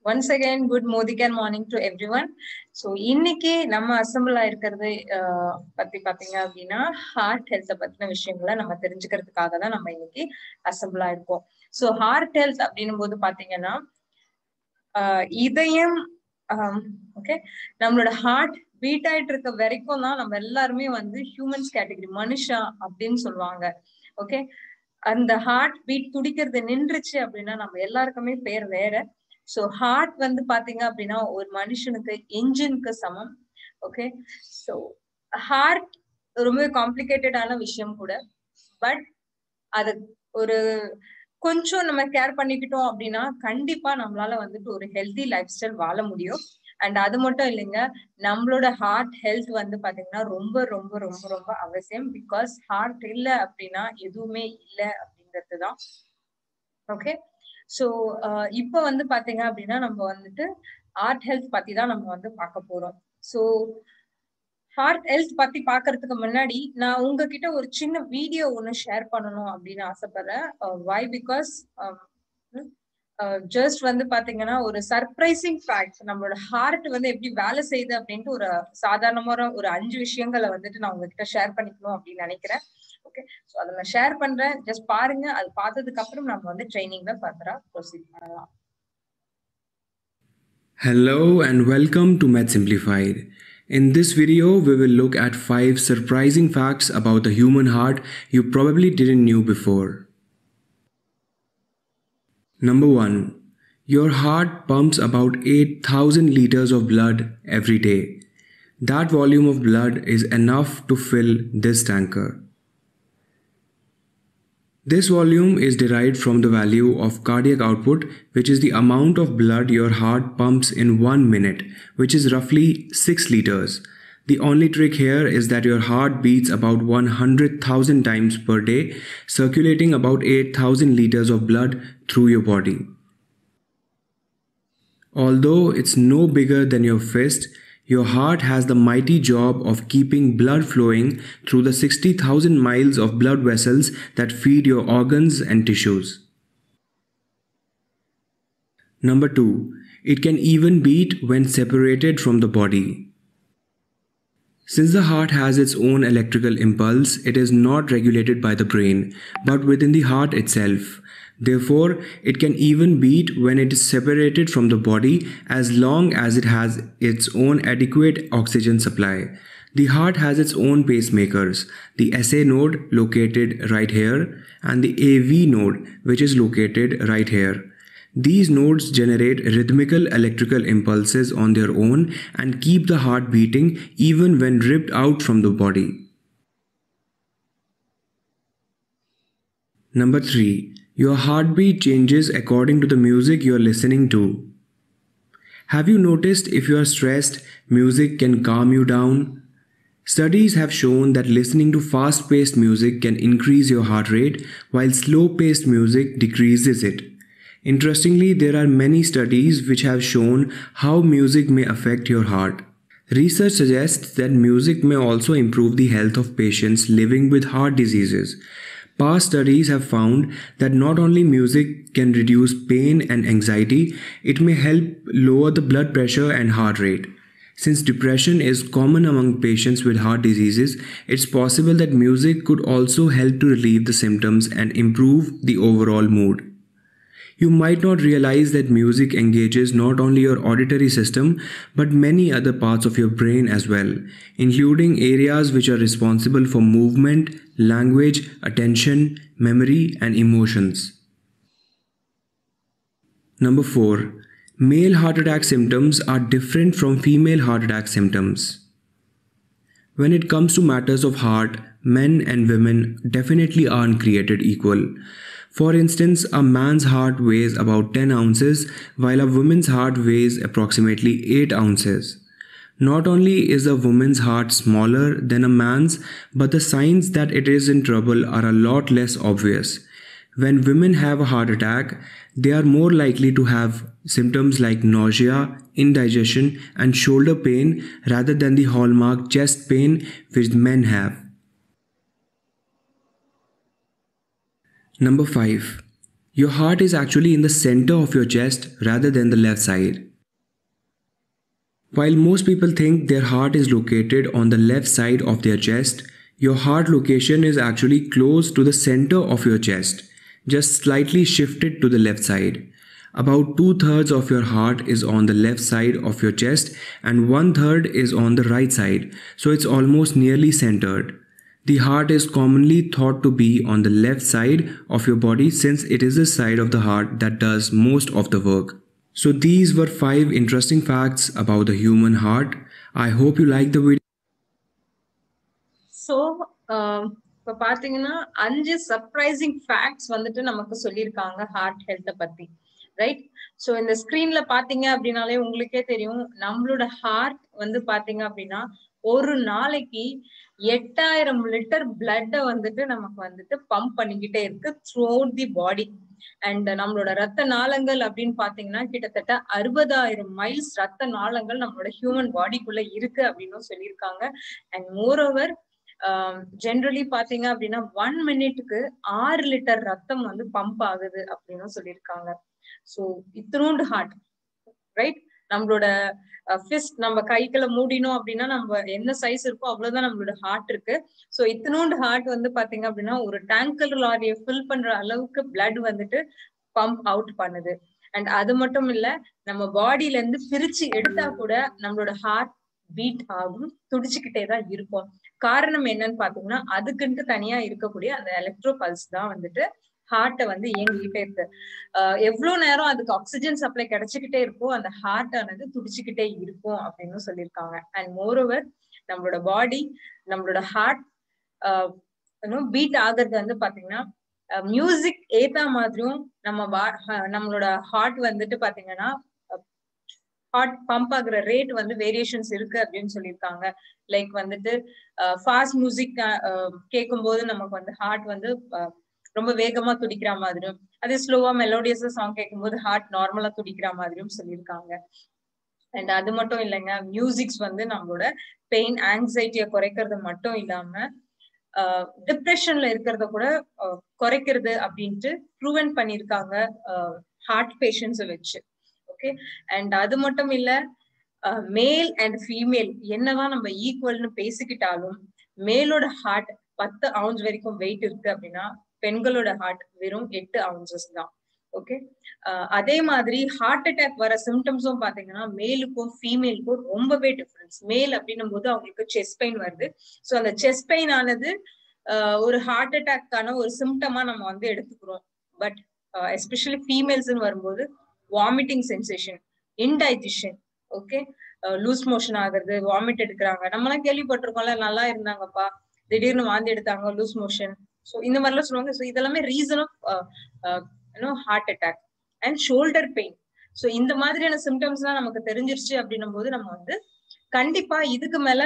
Once again, good Modican morning to everyone. So, இன்னைக்கு நம்ம assemble ஆயிருக்கிறது பத்தி பாத்தீங்க அப்படின்னா ஹார்ட் ஹெல்த் பத்தின விஷயங்களை நம்ம தெரிஞ்சுக்கிறதுக்காக தான் நம்ம இன்னைக்கு அசம்பிள் ஆயிருக்கோம். ஸோ ஹார்ட் ஹெல்த் அப்படின்னும் போது பாத்தீங்கன்னா இதயம் ஓகே நம்மளோட ஹார்ட் பீட் ஆயிட்டு இருக்க வரைக்கும் தான் நம்ம எல்லாருமே வந்து ஹியூமன்ஸ் கேட்டகரி மனுஷா அப்படின்னு சொல்லுவாங்க. ஓகே, அந்த ஹார்ட் பீட் துடிக்கிறது நின்றுச்சு அப்படின்னா நம்ம எல்லாருக்குமே பேர் வேற. சோ ஹார்ட் வந்து பாத்தீங்க அப்படின்னா ஒரு மனுஷனுக்கு என்ஜினுக்கு சமம். ஓகே, சோ ஹார்ட் ரொம்ப காம்ப்ளிகேட்டடான விஷயம் கூட. பட் அது ஒரு கொஞ்சம் நம்ம கேர் பண்ணிக்கிட்டோம் அப்படின்னா கண்டிப்பா நம்மளால வந்துட்டு ஒரு ஹெல்தி லைஃப் ஸ்டைல் வாழ முடியும். அண்ட் அது மட்டும் இல்லைங்க, நம்மளோட ஹார்ட் ஹெல்த் வந்து பாத்தீங்கன்னா ரொம்ப ரொம்ப ரொம்ப ரொம்ப அவசியம். பிகாஸ் ஹார்ட் இல்லை அப்படின்னா எதுவுமே இல்லை அப்படிங்கிறதுதான். ஓகே, சோ இப்ப வந்து பாத்தீங்க அப்படின்னா நம்ம வந்துட்டு ஹார்ட் ஹெல்த் பத்தி தான் நம்ம வந்து பார்க்க போறோம். சோ ஹார்ட் ஹெல்த் பத்தி பாக்குறதுக்கு முன்னாடி நான் உங்ககிட்ட ஒரு சின்ன வீடியோ ஒண்ணு ஷேர் பண்ணணும் அப்படின்னு ஆசைப்படுறேன். வை பிகாஸ் ஜஸ்ட் வந்து பாத்தீங்கன்னா ஒரு சர்ப்ரைசிங் ஃபேக்ட், நம்மளோட ஹார்ட் வந்து எப்படி வேலை செய்யுது அப்படின்ட்டு ஒரு சாதாரணமான ஒரு 5 விஷயங்களை வந்துட்டு நான் உங்ககிட்ட ஷேர் பண்ணிக்கணும் அப்படின்னு நினைக்கிறேன். ஓகே, சோ அதை நான் ஷேர் பண்றேன், ஜஸ்ட் பாருங்க. அது பார்த்ததுக்கு அப்புறம் நம்ம வந்து ட்ரைனிங்ல ஃபர்தரா ப்ரொசீட் பண்ணலாம். Hello and welcome to Math Simplified. In this video, we will look at 5 surprising facts about the human heart you probably didn't know before. Number 1. Your heart pumps about 8,000 liters of blood every day. That volume of blood is enough to fill this tanker. This volume is derived from the value of cardiac output, which is the amount of blood your heart pumps in 1 minute, which is roughly 6 liters. The only trick here is that your heart beats about 100,000 times per day, circulating about 8,000 liters of blood through your body. Although it's no bigger than your fist, your heart has the mighty job of keeping blood flowing through the 60,000 miles of blood vessels that feed your organs and tissues. Number 2. It can even beat when separated from the body. Since the heart has its own electrical impulse, it is not regulated by the brain, but within the heart itself. Therefore, it can even beat when it is separated from the body as long as it has its own adequate oxygen supply. The heart has its own pacemakers, the SA node located right here and the AV node which is located right here. These nodes generate rhythmical electrical impulses on their own and keep the heart beating even when ripped out from the body. Number 3. Your heartbeat changes according to the music you are listening to. Have you noticed if you are stressed, music can calm you down? Studies have shown that listening to fast-paced music can increase your heart rate, while slow-paced music decreases it. Interestingly, there are many studies which have shown how music may affect your heart. Research suggests that music may also improve the health of patients living with heart diseases. Past studies have found that not only music can reduce pain and anxiety, it may help lower the blood pressure and heart rate. Since depression is common among patients with heart diseases, it's possible that music could also help to relieve the symptoms and improve the overall mood. You might not realize that music engages not only your auditory system but many other parts of your brain as well, including areas which are responsible for movement, language, attention, memory, and emotions. Number 4. Male heart attack symptoms are different from female heart attack symptoms. When it comes to matters of heart, men and women definitely aren't created equal. For instance, a man's heart weighs about 10 ounces while a woman's heart weighs approximately 8 ounces. Not only is a woman's heart smaller than a man's, but the signs that it is in trouble are a lot less obvious. When women have a heart attack, they are more likely to have symptoms like nausea, indigestion, and shoulder pain rather than the hallmark chest pain which men have. Number 5. Your heart is actually in the center of your chest rather than the left side. While most people think their heart is located on the left side of their chest, your heart location is actually close to the center of your chest, just slightly shifted to the left side. About 2/3 of your heart is on the left side of your chest and 1/3 is on the right side, so it's almost nearly centered. The heart is commonly thought to be on the left side of your body since it is the side of the heart that does most of the work. So these were 5 interesting facts about the human heart. I hope you liked the video. So இப்ப பாத்தீங்கன்னா 5 surprising facts வந்துட்டு நமக்கு சொல்லியிருக்காங்க heart ஹெல்த்த பத்தி, right? So இந்த ஸ்கிரீன்ல பாத்தீங்க அப்படின்னாலே உங்களுக்கே தெரியும், நம்மளோட ஹார்ட் வந்து பாத்தீங்க அப்படின்னா ஒரு நாளைக்கு 8000 லிட்டர் பிளட்ட வந்துட்டு நமக்கு வந்துட்டு பம்ப் பண்ணிக்கிட்டே இருக்கு through out the body. And நம்மளோட ரத்த நாளங்கள் அப்படின்னு பாத்தீங்கன்னா கிட்டத்தட்ட 60,000 மைல்ஸ் ரத்த நாளங்கள் நம்மளோட ஹியூமன் பாடிக்குள்ள இருக்கு அப்படின்னு சொல்லியிருக்காங்க. அண்ட் மோர் ஓவர் ஜென்ரலி பாத்தீங்க அப்படின்னா 1 மினிட்டுக்கு 6 லிட்டர் ரத்தம் வந்து பம்ப் ஆகுது அப்படின்னு சொல்லியிருக்காங்க. சோ இத்தினூண்டு ஹார்ட், ரைட்? நம்மளோட ஃபிஸ்ட் நம்ம கைக்குள்ள மூடினோம் அப்படின்னா நம்ம என்ன சைஸ் இருக்கோ அவ்வளவுதான் நம்மளோட ஹார்ட் இருக்கு. சோ இத்தினூண்டு ஹார்ட் வந்து பாத்தீங்க அப்படின்னா ஒரு டேங்கர் லாரியை ஃபில் பண்ற அளவுக்கு பிளட் வந்துட்டு பம்ப் அவுட் பண்ணுது. அண்ட் அது மட்டும் இல்ல, நம்ம பாடியில இருந்து பிரிச்சு எடுத்தா கூட நம்மளோட ஹார்ட் பீட் ஆகும், துடிச்சுக்கிட்டே தான் இருக்கும். காரணம் என்னன்னு பாத்தீங்கன்னா அதுக்குன்ட்டு தனியா இருக்கக்கூடிய அந்த எலக்ட்ரோ பல்ஸ் தான் வந்துட்டு ஹார்ட்டை வந்து இயங்கிக்கிட்டே இருக்கு. எவ்வளவு நேரம் அதுக்கு ஆக்சிஜன் சப்ளை கிடைச்சுக்கிட்டே இருக்கோ அந்த ஹார்ட் ஆனது துடிச்சுக்கிட்டே இருக்கும் அப்படின்னு சொல்லியிருக்காங்க. அண்ட் மோர் ஓவர் நம்மளோட பாடி, நம்மளோட ஹார்ட் பீட் ஆகுறது வந்து பாத்தீங்கன்னா மியூசிக் ஏத்த மாதிரியும் நம்மளோட ஹார்ட் வந்துட்டு பாத்தீங்கன்னா ஹார்ட் பம்ப் ஆகுற ரேட் வந்து வேரியேஷன்ஸ் இருக்கு அப்படின்னு சொல்லியிருக்காங்க. லைக் வந்துட்டு ஃபாஸ்ட் மியூசிக் கேட்கும் போது நமக்கு வந்து ஹார்ட் வந்து ரொம்ப வேகமா துடிக்கிற மாதிரியும், அதே ஸ்லோவா மெலோடியஸா சாங் கேட்கும் போது ஹார்ட் நார்மலா துடிக்கிற மாதிரியும் சொல்லியிருக்காங்க. அண்ட் அது மட்டும் இல்லைங்க, மியூசிக்ஸ் வந்து நம்மளோட பெயின் ஆங்ஸைட்டியை குறைக்கிறது மட்டும் இல்லாம டிப்ரெஷன்ல இருக்கிறத கூட குறைக்கிறது அப்படின்ட்டு ப்ரூவன் பண்ணியிருக்காங்க ஹார்ட் பேஷண்ட்ஸை வச்சு. ஓகே, அண்ட் அது மட்டும் இல்ல, மேல் அண்ட் ஃபீமேல் என்னதான் நம்ம ஈக்குவல்னு பேசிக்கிட்டாலும் மேலோட ஹார்ட் 10 ounce வரைக்கும் வெயிட் இருக்கு அப்படின்னா பெண்களோட ஹார்ட் வெறும் 8 ounces தான். ஓகே, அதே மாதிரி ஹார்ட் அட்டாக் வர சிம்டம்ஸும் பாத்தீங்கன்னா மேலுக்கும் ஃபீமேலுக்கும் ரொம்பவே டிஃபரன்ஸ். மேல் அப்படின்னும் போது அவங்களுக்கு செஸ்ட் பெயின் வருது. ஸோ அந்த செஸ்ட் பெயின் ஆனது ஒரு ஹார்ட் அட்டாக்கான ஒரு சிம்டமா நம்ம வந்து எடுத்துக்கிறோம். பட் எஸ்பெஷலி ஃபீமேல்ஸ்ன்னு வரும்போது vomiting sensation, indigestion, okay, loose motion ஆகுறது, வாமிட் எடுக்கிறாங்க. நம்மளாம் கேள்விப்பட்டிருக்கோம்ல, நல்லா இருந்தாங்கப்பா திடீர்னு வாந்தி எடுத்தாங்க, லூஸ் மோஷன், ஸோ இந்த மாதிரிலாம் சொல்லுவாங்க. ஸோ இதெல்லாமே reason of heart attack. And shoulder pain. So இந்த மாதிரியான சிம்டம்ஸ் எல்லாம் நமக்கு தெரிஞ்சிருச்சு அப்படின்னும் போது நம்ம வந்து கண்டிப்பா இதுக்கு மேல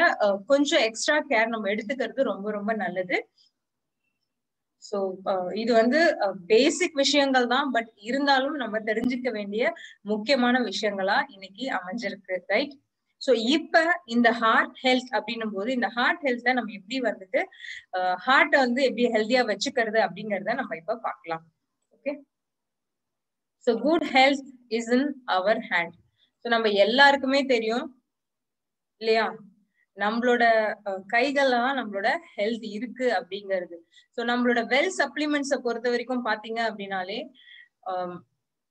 கொஞ்சம் எக்ஸ்ட்ரா கேர் நம்ம எடுத்துக்கிறது ரொம்ப ரொம்ப நல்லது. சோ இது வந்து பேசிக் விஷயங்கள் தான், பட் இருந்தாலும் நம்ம தெரிஞ்சுக்க வேண்டிய முக்கியமான விஷயங்களா இன்னைக்கு அமைஞ்சிருக்கு, ரைட்? சோ இப்ப இந்த ஹார்ட் ஹெல்த் அப்படின்னும் போது இந்த ஹார்ட் ஹெல்த்தை நம்ம எப்படி வந்துட்டு ஹார்ட்டை வந்து எப்படி ஹெல்த்தியா வச்சுக்கிறது அப்படிங்கறத நம்ம இப்ப பார்க்கலாம். Okay, so good health is in our hand. So நம்ம எல்லாருக்குமே தெரியும் இல்லையா, நம்மளோட கைகள்ல தான் நம்மளோட ஹெல்த் இருக்கு அப்படிங்கிறது. சோ நம்மளோட வெல் சப்ளிமெண்ட்ஸை பொறுத்த வரைக்கும் பாத்தீங்க அப்படின்னாலே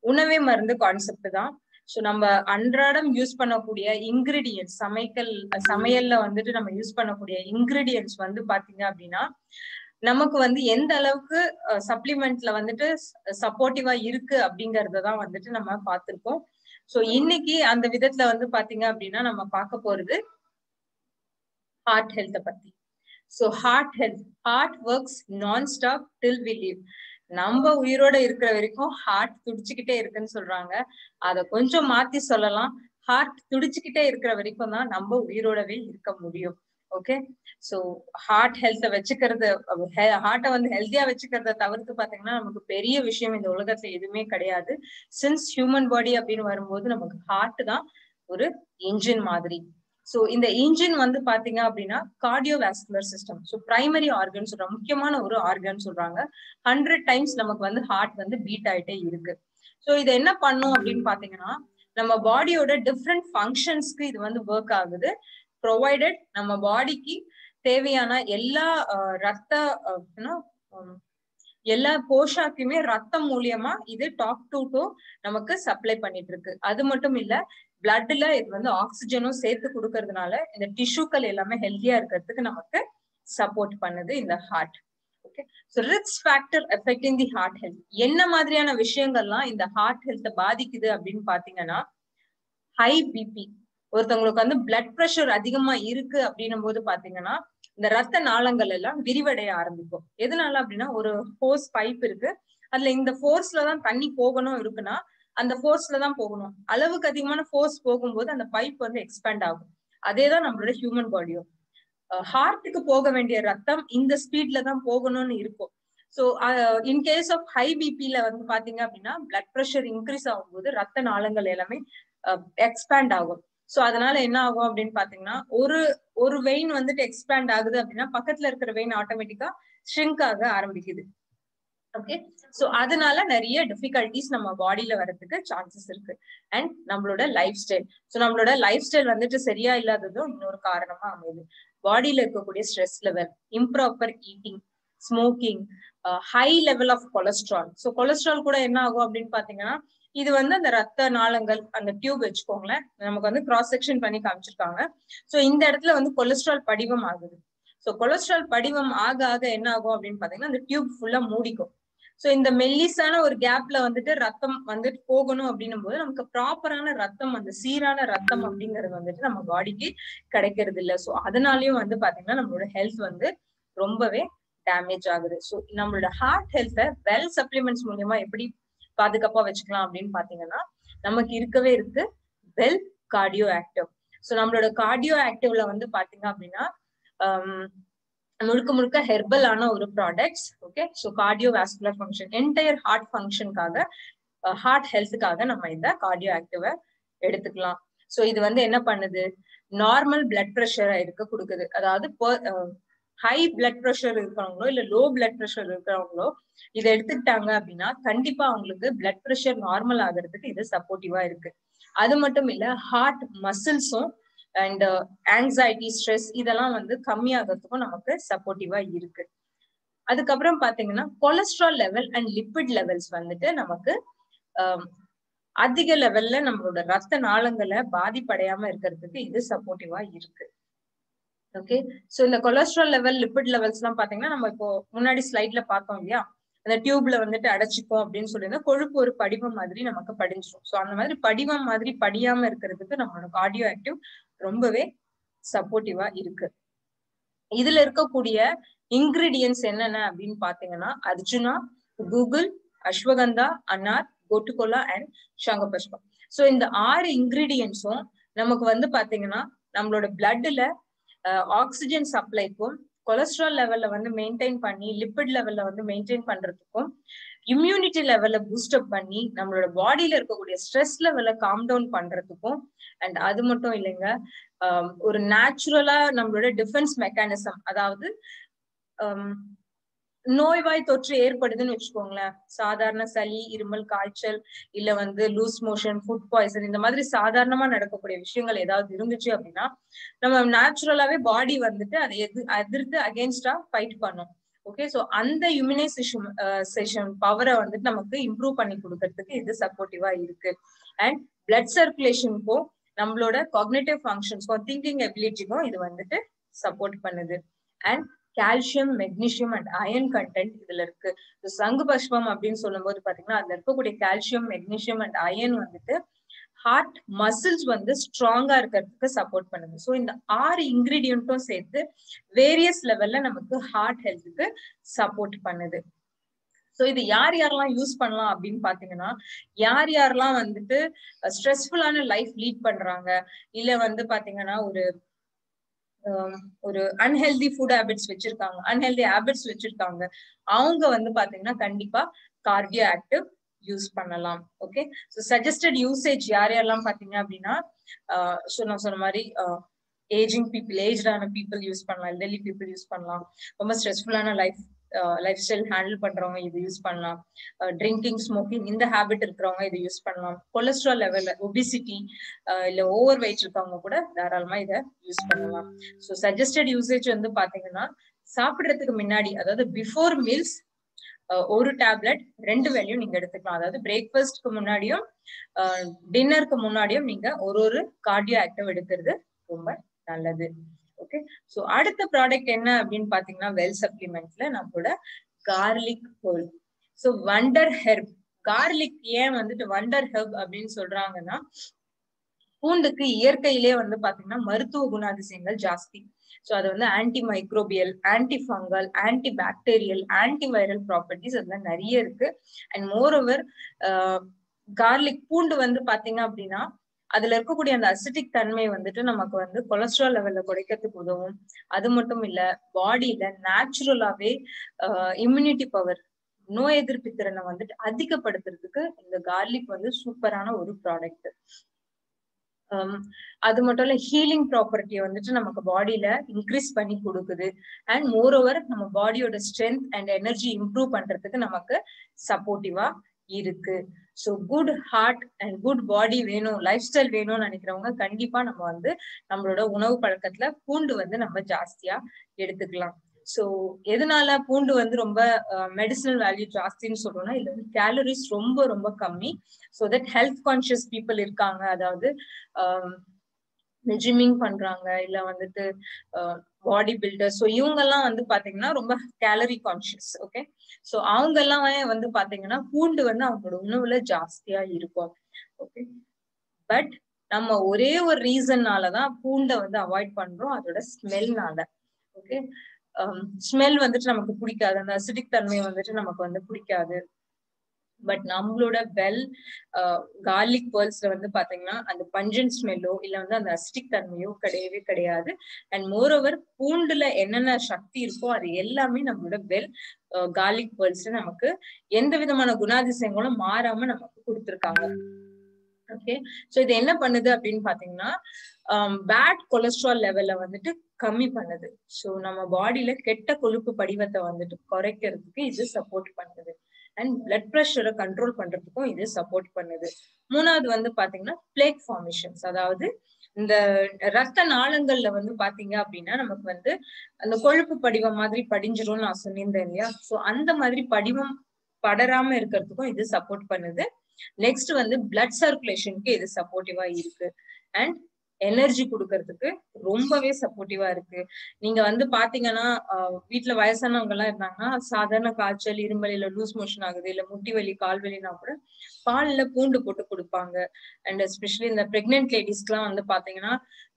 உணவே மருந்து கான்செப்ட் தான். ஸோ நம்ம அன்றாடம் யூஸ் பண்ணக்கூடிய இன்கிரீடியன்ஸ், சமையல்ல வந்துட்டு நம்ம யூஸ் பண்ணக்கூடிய இன்கிரீடியன்ஸ் வந்து பாத்தீங்க அப்படின்னா நமக்கு வந்து எந்த அளவுக்கு சப்ளிமெண்ட்ல வந்துட்டு சப்போர்ட்டிவா இருக்கு அப்படிங்கறத தான் வந்துட்டு நம்ம பார்த்திருக்கோம். ஸோ இன்னைக்கு அந்த விதத்துல வந்து பாத்தீங்க அப்படின்னா நம்ம பார்க்க போறது ஹார்ட் ஹெல்த் பத்தி. So heart health, heart works நான் ஸ்டாப் டில் வி லிவ். நம்ம உயிரோட இருக்கிற வரைக்கும் ஹார்ட் துடிச்சுக்கிட்டே இருக்குன்னு சொல்றாங்க. அத கொஞ்சம் மாத்தி சொல்லலாம், ஹார்ட் துடிச்சுக்கிட்டே இருக்கிற வரைக்கும் தான் நம்ம உயிரோடவே இருக்க முடியும். ஓகே, சோ ஹார்ட் ஹெல்த்தை வச்சுக்கிறது, ஹார்ட்டை வந்து ஹெல்த்தியா வச்சுக்கிறத தவிர்த்து பாத்தீங்கன்னா நமக்கு பெரிய விஷயம் இந்த உலகத்துல எதுவுமே கிடையாது. சின்ஸ் ஹியூமன் பாடி அப்படின்னு வரும்போது நமக்கு ஹார்ட் தான் ஒரு இன்ஜின் மாதிரி. சோ இந்த இன்ஜின் வந்து பாத்தீங்க அப்படின்னா cardiovascular system. So primary organ சொல்றாங்க, முக்கியமான ஒரு ஆர்கன் சொல்றாங்க. 100 டைம்ஸ் நமக்கு வந்து ஹார்ட் வந்து பீட் ஆயிட்டே இருக்கு. சோ இது என்ன பண்ணும் அப்படின்னு பாத்தீங்கன்னா நம்ம பாடியோட டிஃப்ரெண்ட் ஃபங்க்ஷன்ஸ்க்கு இது வந்து ஒர்க் ஆகுது. ப்ரொவைடட் நம்ம பாடிக்கு தேவையான எல்லா எல்லா போஷாக்குமே ரத்தம் மூலியமா இது டாப் டு நமக்கு சப்ளை பண்ணிட்டு இருக்கு. அது மட்டும் இல்ல, பிளட்ல இது வந்து ஆக்சிஜனும் சேர்த்து கொடுக்கறதுனால இந்த டிஷ்யூக்கள் எல்லாமே ஹெல்தியா இருக்கிறதுக்கு நமக்கு சப்போர்ட் பண்ணுது இந்த heart. Okay, so risk factor affecting the heart health. என்ன மாதிரியான விஷயங்கள்லாம் இந்த ஹார்ட் ஹெல்த்தை பாதிக்குது அப்படின்னு பாத்தீங்கன்னா, ஹை பிபி. ஒருத்தவங்களுக்கு வந்து பிளட் பிரஷர் அதிகமா இருக்கு அப்படின்னும் போது பாத்தீங்கன்னா இந்த ரத்த நாளங்கள் எல்லாம் விரிவடைய ஆரம்பிக்கும். எதனால அப்படின்னா ஒரு ஹோஸ் பைப் இருக்கு, அதுல இந்த ஃபோர்ஸ்ல தான் தண்ணி போகணும் இருக்குன்னா அந்த ஃபோர்ஸ்ல தான் போகணும். அளவுக்கு அதிகமான ஃபோர்ஸ் போகும்போது அந்த பைப் வந்து எக்ஸ்பேண்ட் ஆகும். அதேதான் நம்மளோட ஹியூமன் பாடியும். ஹார்ட்டுக்கு போக வேண்டிய ரத்தம் இந்த ஸ்பீட்ல தான் போகணும்னு இருக்கும். ஸோ இன்கேஸ் ஆஃப் ஹை பிபில வந்து பாத்தீங்க அப்படின்னா பிளட் ப்ரெஷர் இன்க்ரீஸ் ஆகும்போது ரத்த நாளங்கள் எல்லாமே எக்ஸ்பேண்ட் ஆகும். சோ அதனால என்ன ஆகும் அப்படின்னு பாத்தீங்கன்னா ஒரு வெயின் வந்துட்டு எக்ஸ்பேண்ட் ஆகுது அப்படின்னா பக்கத்துல இருக்கிற வெயின் ஆட்டோமேட்டிக்கா ஷ்ரிங்க் ஆக ஆரம்பிக்குது. ஓகே, சோ அதனால நிறைய டிஃபிகல்டிஸ் நம்ம பாடியில வர்றதுக்கு சான்சஸ் இருக்கு. அண்ட் நம்மளோட லைஃப் ஸ்டைல். சோ நம்மளோட லைஃப் ஸ்டைல் வந்துட்டு சரியா இல்லாததும் இன்னொரு காரணமா அமையுது. பாடியில இருக்கக்கூடிய stress level, improper eating, smoking, high level of cholesterol. So cholesterol கூட என்ன ஆகும் அப்படின்னு பாத்தீங்கன்னா இது வந்து அந்த ரத்த நாளங்கள் அந்த டியூப் வச்சுக்கோங்களேன், நமக்கு வந்து கிராஸ் செக்ஷன் பண்ணி காமிச்சிருக்காங்க. சோ இந்த இடத்துல வந்து கொலஸ்ட்ரால் படிவம் ஆகுது. சோ கொலஸ்ட்ரால் படிவம் ஆக ஆக என்ன ஆகும் அப்படின்னு பாத்தீங்கன்னா அந்த டியூப் ஃபுல்லா மூடிக்கும். சோ இந்த மெல்லிசான ஒரு கேப்ல வந்துட்டு ரத்தம் வந்துட்டு போகணும் அப்படின்னும் போது நமக்கு ப்ராப்பரான ரத்தம், அந்த சீரான ரத்தம் அப்படிங்கிறது வந்துட்டு நம்ம பாடிக்கு கிடைக்கிறது இல்ல. சோ அதனாலயும் வந்து பாத்தீங்கன்னா நம்மளோட ஹெல்த் வந்து ரொம்பவே டேமேஜ் ஆகுது. சோ நம்மளோட ஹார்ட் ஹெல்த்தை வெல் சப்ளிமெண்ட்ஸ் மூலியமா எப்படி பாதுகாப்பா வச்சுக்கலாம் அப்படின்னு பாத்தீங்கன்னா நமக்கு இருக்கவே இருக்கு வெல் கார்டியோ ஆக்டிவ். சோ நம்மளோட கார்டியோ ஆக்டிவ்ல வந்து பாத்தீங்க அப்படின்னா முழுக்க முழுக்க ஹெர்பல் ஆன ஒரு products. Okay, so cardiovascular function, entire heart ஃபங்க்ஷனுக்காக, ஹார்ட் ஹெல்த்துக்காக நம்ம இந்த கார்டியோ ஆக்டிவை எடுத்துக்கலாம். சோ இது வந்து என்ன பண்ணுது, நார்மல் பிளட் ப்ரெஷரை இருக்க கொடுக்குது. அதாவது ஹை பிளட் ப்ரெஷர் இருக்கிறவங்களோ இல்ல லோ பிளட் ப்ரெஷர் இருக்கிறவங்களோ இதை எடுத்துக்கிட்டாங்க அப்படின்னா கண்டிப்பா அவங்களுக்கு பிளட் ப்ரெஷர் நார்மல் ஆகிறதுக்கு இது சப்போர்ட்டிவா இருக்கு. அது மட்டும் இல்ல, ஹார்ட் மசில்ஸும் அண்ட் ஆங்ஸைட்டி, ஸ்ட்ரெஸ் இதெல்லாம் வந்து கம்மியாகிறதுக்கும் நமக்கு சப்போர்ட்டிவா இருக்கு. அதுக்கப்புறம் பாத்தீங்கன்னா cholesterol level and lipid levels வந்துட்டு நமக்கு அதிக லெவல்ல நம்மளோட ரத்த நாளங்களை பாதிப்படையாம இருக்கிறதுக்கு இது சப்போர்ட்டிவா இருக்கு. ஓகே, சோ இந்த கொலஸ்ட்ரால் லெவல், லிப்பிட் லெவல்ஸ் எல்லாம் பாத்தீங்கன்னா நம்ம இப்போ முன்னாடி ஸ்லைட்ல பார்த்தோம் இல்லையா, அந்த டியூப்ல வந்துட்டு அடைச்சிக்கும் அப்படின்னு சொல்லியிருந்தா கொழுப்பு ஒரு படிவம் மாதிரி நமக்கு படிஞ்சிடும். சோ அந்த மாதிரி படிவம் மாதிரி படியாம இருக்கிறதுக்கு நம்மளோட கார்டியோ ஆக்டிவ் ரொம்பவே சப்போர்ட்டிவா இருக்கு. இதுல இருக்கக்கூடிய இன்கிரீடியன்ஸ் என்னென்ன அப்படின்னு பாத்தீங்கன்னா அர்ஜுனா, கூகுள், அஸ்வகந்தா, அன்னார், கோட்டுகோலா அண்ட் சங்கபுஷ்பம். சோ இந்த 6 இன்கிரீடியன்ஸும் நமக்கு வந்து பாத்தீங்கன்னா நம்மளோட பிளட்ல ஆக்சிஜன் சப்ளைக்கும், கொலஸ்ட்ரால் லெவல்ல வந்து மெயின்டைன் பண்ணி லிப்பிட் லெவல்ல வந்து மெயின்டைன் பண்றதுக்கும், இம்யூனிட்டி லெவல்ல பூஸ்டப் பண்ணி நம்மளோட பாடியில இருக்கக்கூடிய ஸ்ட்ரெஸ் லெவல்ல காம் டவுன் பண்றதுக்கும், அண்ட் அது மட்டும் இல்லைங்க, ஒரு நேச்சுரலா நம்மளோட டிஃபென்ஸ் மெக்கானிசம், அதாவது நோய்வாய் தொற்று ஏற்படுதுன்னு வச்சுக்கோங்களேன், சாதாரண சளி, இருமல், காய்ச்சல், இல்ல வந்து லூஸ் மோஷன், ஃபுட் பாய்சன், இந்த மாதிரி சாதாரணமா நடக்கக்கூடிய விஷயங்கள் ஏதாவது இருந்துச்சு அப்படின்னா நம்ம நேச்சுரலாவே பாடி வந்துட்டு அதை எதிர்த்து அகேன்ஸ்டா ஃபைட் பண்ணும். ஓகே, சோ அந்த இம்யூனைசேஷன் பவரை வந்துட்டு நமக்கு இம்ப்ரூவ் பண்ணி கொடுக்கறதுக்கு இது சப்போர்ட்டிவா இருக்கு. அண்ட் பிளட் சர்க்குலேஷனுக்கும் நம்மளோட காக்னிட்டிவ் ஃபங்க்ஷன்ஸ்க்கும், திங்கிங் எபிலிட்டிக்கும் இது வந்துட்டு சப்போர்ட் பண்ணுது. And calcium, magnesium and iron content இதுல இருக்கு. சங்கு பஷ்பம் அப்படின்னு சொல்லும் போது பாத்தீங்கன்னா அதுல இருக்கக்கூடிய கால்சியம், மெக்னீசியம் அண்ட் அயன் வந்துட்டு ஹார்ட் மசில்ஸ் வந்து ஸ்ட்ராங்கா இருக்கிறதுக்கு சப்போர்ட் பண்ணுது. ஸோ இந்த 6 இன்கிரீடியன்ட்டும் சேர்த்து வேரியஸ் லெவல்ல நமக்கு ஹார்ட் ஹெல்த்துக்கு சப்போர்ட் பண்ணுது. ஸோ இது யார் யாரெல்லாம் யூஸ் பண்ணலாம் அப்படின்னு பாத்தீங்கன்னா, யார் யாரெல்லாம் வந்துட்டு ஸ்ட்ரெஸ்ஃபுல்லான லைஃப் லீட் பண்றாங்க, இல்ல வந்து பாத்தீங்கன்னா ஒரு அன்ஹெல்தி ஃபுட் ஹேபிட்ஸ் வச்சிருக்காங்க, அன்ஹெல்தி ஹேபிட்ஸ் வச்சிருக்காங்க, அவங்க வந்து பாத்தீங்கன்னா கண்டிப்பா கார்டியோ ஆக்டிவ் யூஸ் பண்ணலாம். ஓகே, சோ சஜஸ்டட் யூசேஜ் யார் யாரெல்லாம் பாத்தீங்க அப்படின்னா நான் சொன்ன மாதிரி ஏஜிங் பீப்புள், ஏஜ்டான பீப்புள் யூஸ் பண்ணலாம், எல்டர்லி பீப்புள் யூஸ் பண்ணலாம், ரொம்ப ஸ்ட்ரெஸ்ஃபுல்லான லைஃப் ஸ்டைல் ஹேண்டில் பண்றவங்க இது யூஸ் பண்ணலாம், ட்ரிங்கிங் ஸ்மோக்கிங் இந்த ஹேபிட் இருக்கிறவங்க இது யூஸ் பண்ணலாம், கொலஸ்ட்ரால் லெவல், ஒபிசிட்டி இல்ல ஓவர் வெயிட் இருக்கவங்க கூட தாராளமா இதை யூஸ் பண்ணலாம். ஸோ சஜஸ்டட் யூசேஜ் வந்து பாத்தீங்கன்னா சாப்பிடுறதுக்கு முன்னாடி, அதாவது பிஃபோர் மீல்ஸ் ஒரு டேப்லெட் 2 வேளையும் நீங்க எடுத்துக்கலாம். அதாவது பிரேக்ஃபாஸ்ட்க்கு முன்னாடியும் டின்னருக்கு முன்னாடியும் நீங்க ஒரு கார்டியோ ஆக்டிவ் எடுக்கிறது ரொம்ப நல்லது. ஓகே, சோ அடுத்த ப்ராடக்ட் என்ன அப்படின்னு பாத்தீங்கன்னா வெல் சப்ளிமெண்ட்ல நம்மளோட garlic herb. So wonder herb, garlic ஏன் வந்துட்டு வண்டர் ஹெர்ப் அப்படின்னு சொல்றாங்கன்னா, பூண்டுக்கு இயற்கையிலே வந்து பாத்தீங்கன்னா மருத்துவ குணாதிசயங்கள் ஜாஸ்தி. சோ அது வந்து anti microbial, anti fungal, anti bacterial, anti viral properties அதெல்லாம் நிறைய இருக்கு. அண்ட் மோர் ஓவர் கார்லிக் பூண்டு வந்து பாத்தீங்க அப்படின்னா அதுல இருக்கக்கூடிய அந்த அசிட்டிக் தன்மை வந்துட்டு நமக்கு வந்து கொலஸ்ட்ரால் லெவல்ல குறைக்கிறதுக்கு உதவும். அது மட்டும் இல்ல, பாடியில நேச்சுரலாவே இம்யூனிட்டி பவர், நோய் எதிர்ப்பு திறனை வந்துட்டு அதிகப்படுத்துறதுக்கு இந்த கார்லிக் வந்து சூப்பரான ஒரு ப்ராடக்ட். அது மட்டும் இல்ல, ஹீலிங் ப்ராப்பர்ட்டியை வந்துட்டு நமக்கு பாடியில இன்க்ரீஸ் பண்ணி கொடுக்குது. அண்ட் மோர் ஓவர் நம்ம பாடியோட ஸ்ட்ரென்த் அண்ட் எனர்ஜி இம்ப்ரூவ் பண்றதுக்கு நமக்கு சப்போர்ட்டிவா இருக்கு. So good heart and good body வேணும், லைஃப் ஸ்டைல் வேணும்னு நினைக்கிறவங்க கண்டிப்பா நம்ம வந்து நம்மளோட உணவு பழக்கத்துல பூண்டு வந்து நம்ம ஜாஸ்தியா எடுத்துக்கலாம். சோ எதனால பூண்டு வந்து ரொம்ப மெடிசினல் வேல்யூ ஜாஸ்தின்னு சொல்றோம்னா, இதுல வந்து கேலரிஸ் ரொம்ப ரொம்ப கம்மி. So that health conscious people இருக்காங்க, அதாவது ஜிம்மிங் பண்றாங்க, இல்ல வந்துட்டு பாடி பில்டர், ஸோ இவங்க எல்லாம் வந்து பாத்தீங்கன்னா ரொம்ப கேலரி கான்சியஸ். ஓகே, ஸோ அவங்க எல்லாம் வந்து பாத்தீங்கன்னா பூண்டு வந்து அவங்களோட உணவுல ஜாஸ்தியா இருக்கும். ஓகே, பட் நம்ம ஒரே ஒரு ரீசன்னாலதான் பூண்டை வந்து அவாய்ட் பண்றோம், அதோட ஸ்மெல்னால. ஓகே, ஸ்மெல் வந்துட்டு நமக்கு பிடிக்காது, அந்த அசிடிக் தன்மை வந்துட்டு நமக்கு வந்து பிடிக்காது. பட் நம்மளோட கார்லிக் பேர்ல்ஸ்ல வந்து பாத்தீங்கன்னா அந்த பஞ்சன் ஸ்மெல்லோ இல்ல வந்து அந்த அசிடிக் தன்மையோ கிடையவே கிடையாது. அண்ட் மோர் ஓவர் பூண்டுல என்னென்ன சக்தி இருக்கோ அது எல்லாமே நம்மளோட கார்லிக் பேர்ல்ஸ்ல நமக்கு எந்த விதமான குணாதிசயங்களும் மாறாம நமக்கு கொடுத்துருக்காங்க. ஓகே, சோ இது என்ன பண்ணுது அப்படின்னு பாத்தீங்கன்னா பேட் கொலஸ்ட்ரால் லெவல்ல வந்துட்டு கம்மி பண்ணுது. சோ நம்ம பாடியில கெட்ட கொழுப்பு படிவத்தை வந்துட்டு குறைக்கிறதுக்கு இது சப்போர்ட் பண்ணுது. அண்ட் பிளட் ப்ரெஷரை கண்ட்ரோல் பண்றதுக்கும் இது சப்போர்ட் பண்ணுது. மூணாவது வந்து பாத்தீங்கன்னா பிளேக் ஃபார்மேஷன்ஸ், அதாவது இந்த ரத்த நாளங்கள்ல வந்து பாத்தீங்க அப்படின்னா நமக்கு வந்து அந்த கொழுப்பு படிவம் மாதிரி படிஞ்சிரும்னு நான் சொல்லியிருந்தேன் இல்லையா. சோ அந்த மாதிரி படிவம் படராம இருக்கிறதுக்கும் இது சப்போர்ட் பண்ணுது. நெக்ஸ்ட் வந்து பிளட் சர்க்குலேஷனுக்கு இது சப்போர்ட்டிவா இருக்கு. அண்ட் எனர்ஜி கொடுக்கறதுக்கு ரொம்பவே சப்போர்ட்டிவா இருக்கு. நீங்க வந்து பாத்தீங்கன்னா வீட்டுல வயசானவங்க எல்லாம் இருந்தாங்கன்னா சாதாரண காய்ச்சல், இருமல், இல்ல லூஸ் மோஷன் ஆகுது, இல்ல முட்டி வலி, கால் வலினா கூட பால்ல பூண்டு போட்டு கொடுப்பாங்க. அண்ட் எஸ்பெஷலி இந்த பிரெக்னென்ட் லேடிஸ்க்கு எல்லாம் வந்து பாத்தீங்கன்னா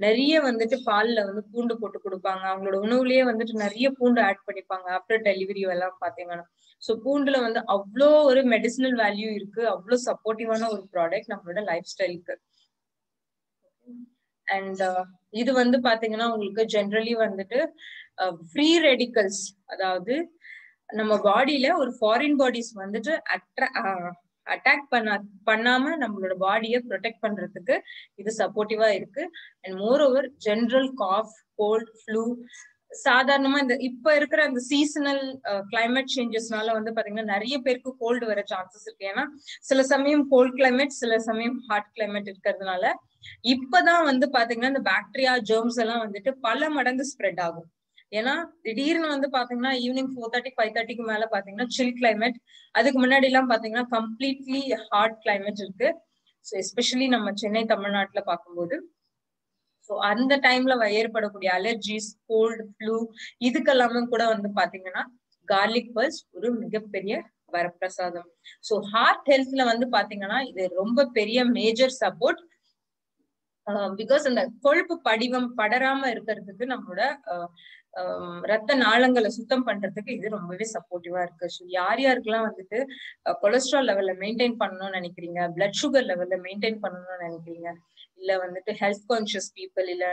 நிறைய வந்துட்டு பால்ல வந்து பூண்டு போட்டு கொடுப்பாங்க. அவங்களோட உணவுலயே வந்துட்டு நிறைய பூண்டு ஆட் பண்ணிப்பாங்க ஆஃப்டர் டெலிவரி எல்லாம் பாத்தீங்கன்னா. சோ பூண்டுல வந்து அவ்வளோ ஒரு மெடிசினல் வேல்யூ இருக்கு, அவ்வளோ சப்போர்ட்டிவான ஒரு ப்ராடக்ட் நம்மளோட லைஃப் ஸ்டைலுக்கு. அண்ட் இது வந்து பாத்தீங்கன்னா உங்களுக்கு ஜென்ரலி வந்துட்டு ஃப்ரீ ரெடிக்கல்ஸ், அதாவது நம்ம பாடியில ஒரு ஃபாரின் பாடிஸ் வந்துட்டு அட்டாக் பண்ணாம நம்மளோட பாடியை ப்ரொடெக்ட் பண்றதுக்கு இது சப்போர்ட்டிவா இருக்கு. And moreover general cough, cold, flu, சாதாரணமா இந்த இப்ப இருக்கிற அந்த சீசனல் கிளைமேட் சேஞ்சஸ்னால வந்து பாத்தீங்கன்னா நிறைய பேருக்கு கோல்டு வர சான்சஸ் இருக்கு. ஏன்னா சில சமயம் கோல்ட் கிளைமேட், சில சமயம் ஹாட் கிளைமேட் இருக்கிறதுனால இப்பதான் வந்து பாத்தீங்கன்னா இந்த பாக்டீரியா, ஜெர்ம்ஸ் எல்லாம் வந்துட்டு பல மடங்கு ஸ்ப்ரெட் ஆகும். ஏன்னா திடீர்னு வந்து பாத்தீங்கன்னா ஈவினிங் 4:30, 5:30க்கு மேல பாத்தீங்கன்னா சில் கிளைமேட், அதுக்கு முன்னாடி எல்லாம் பாத்தீங்கன்னா கம்ப்ளீட்லி ஹாட் கிளைமேட் இருக்கு. ஸோ எஸ்பெஷலி நம்ம சென்னை, தமிழ்நாட்டுல பார்க்கும்போது சோ அந்த டைம்ல ஏற்படக்கூடிய அலர்ஜிஸ், கோல்டு, ஃப்ளூ இதுக்கெல்லாமே கூட வந்து பாத்தீங்கன்னா கார்லிக் பேர்ல்ஸ் ஒரு மிகப்பெரிய வரப்பிரசாதம். சோ ஹார்ட் ஹெல்த்ல வந்து பாத்தீங்கன்னா இது ரொம்ப பெரிய மேஜர் சப்போர்ட். பிகாஸ் அந்த கொழுப்பு படிவம் படராம இருக்கிறதுக்கு நம்மளோட ரத்த நாளங்களை சுத்தம் பண்றதுக்கு இது ரொம்பவே சப்போர்ட்டிவா இருக்கு. ஸோ யார் யாருக்கெல்லாம் வந்துட்டு கொலஸ்ட்ரால் லெவல்ல மெயின்டைன் பண்ணணும்னு நினைக்கிறீங்க, பிளட் சுகர் லெவல்ல மெயின்டைன் பண்ணணும்னு நினைக்கிறீங்க, இல்ல வந்துட்டு ஹெல்த் கான்சியஸ் பீப்புள், இல்ல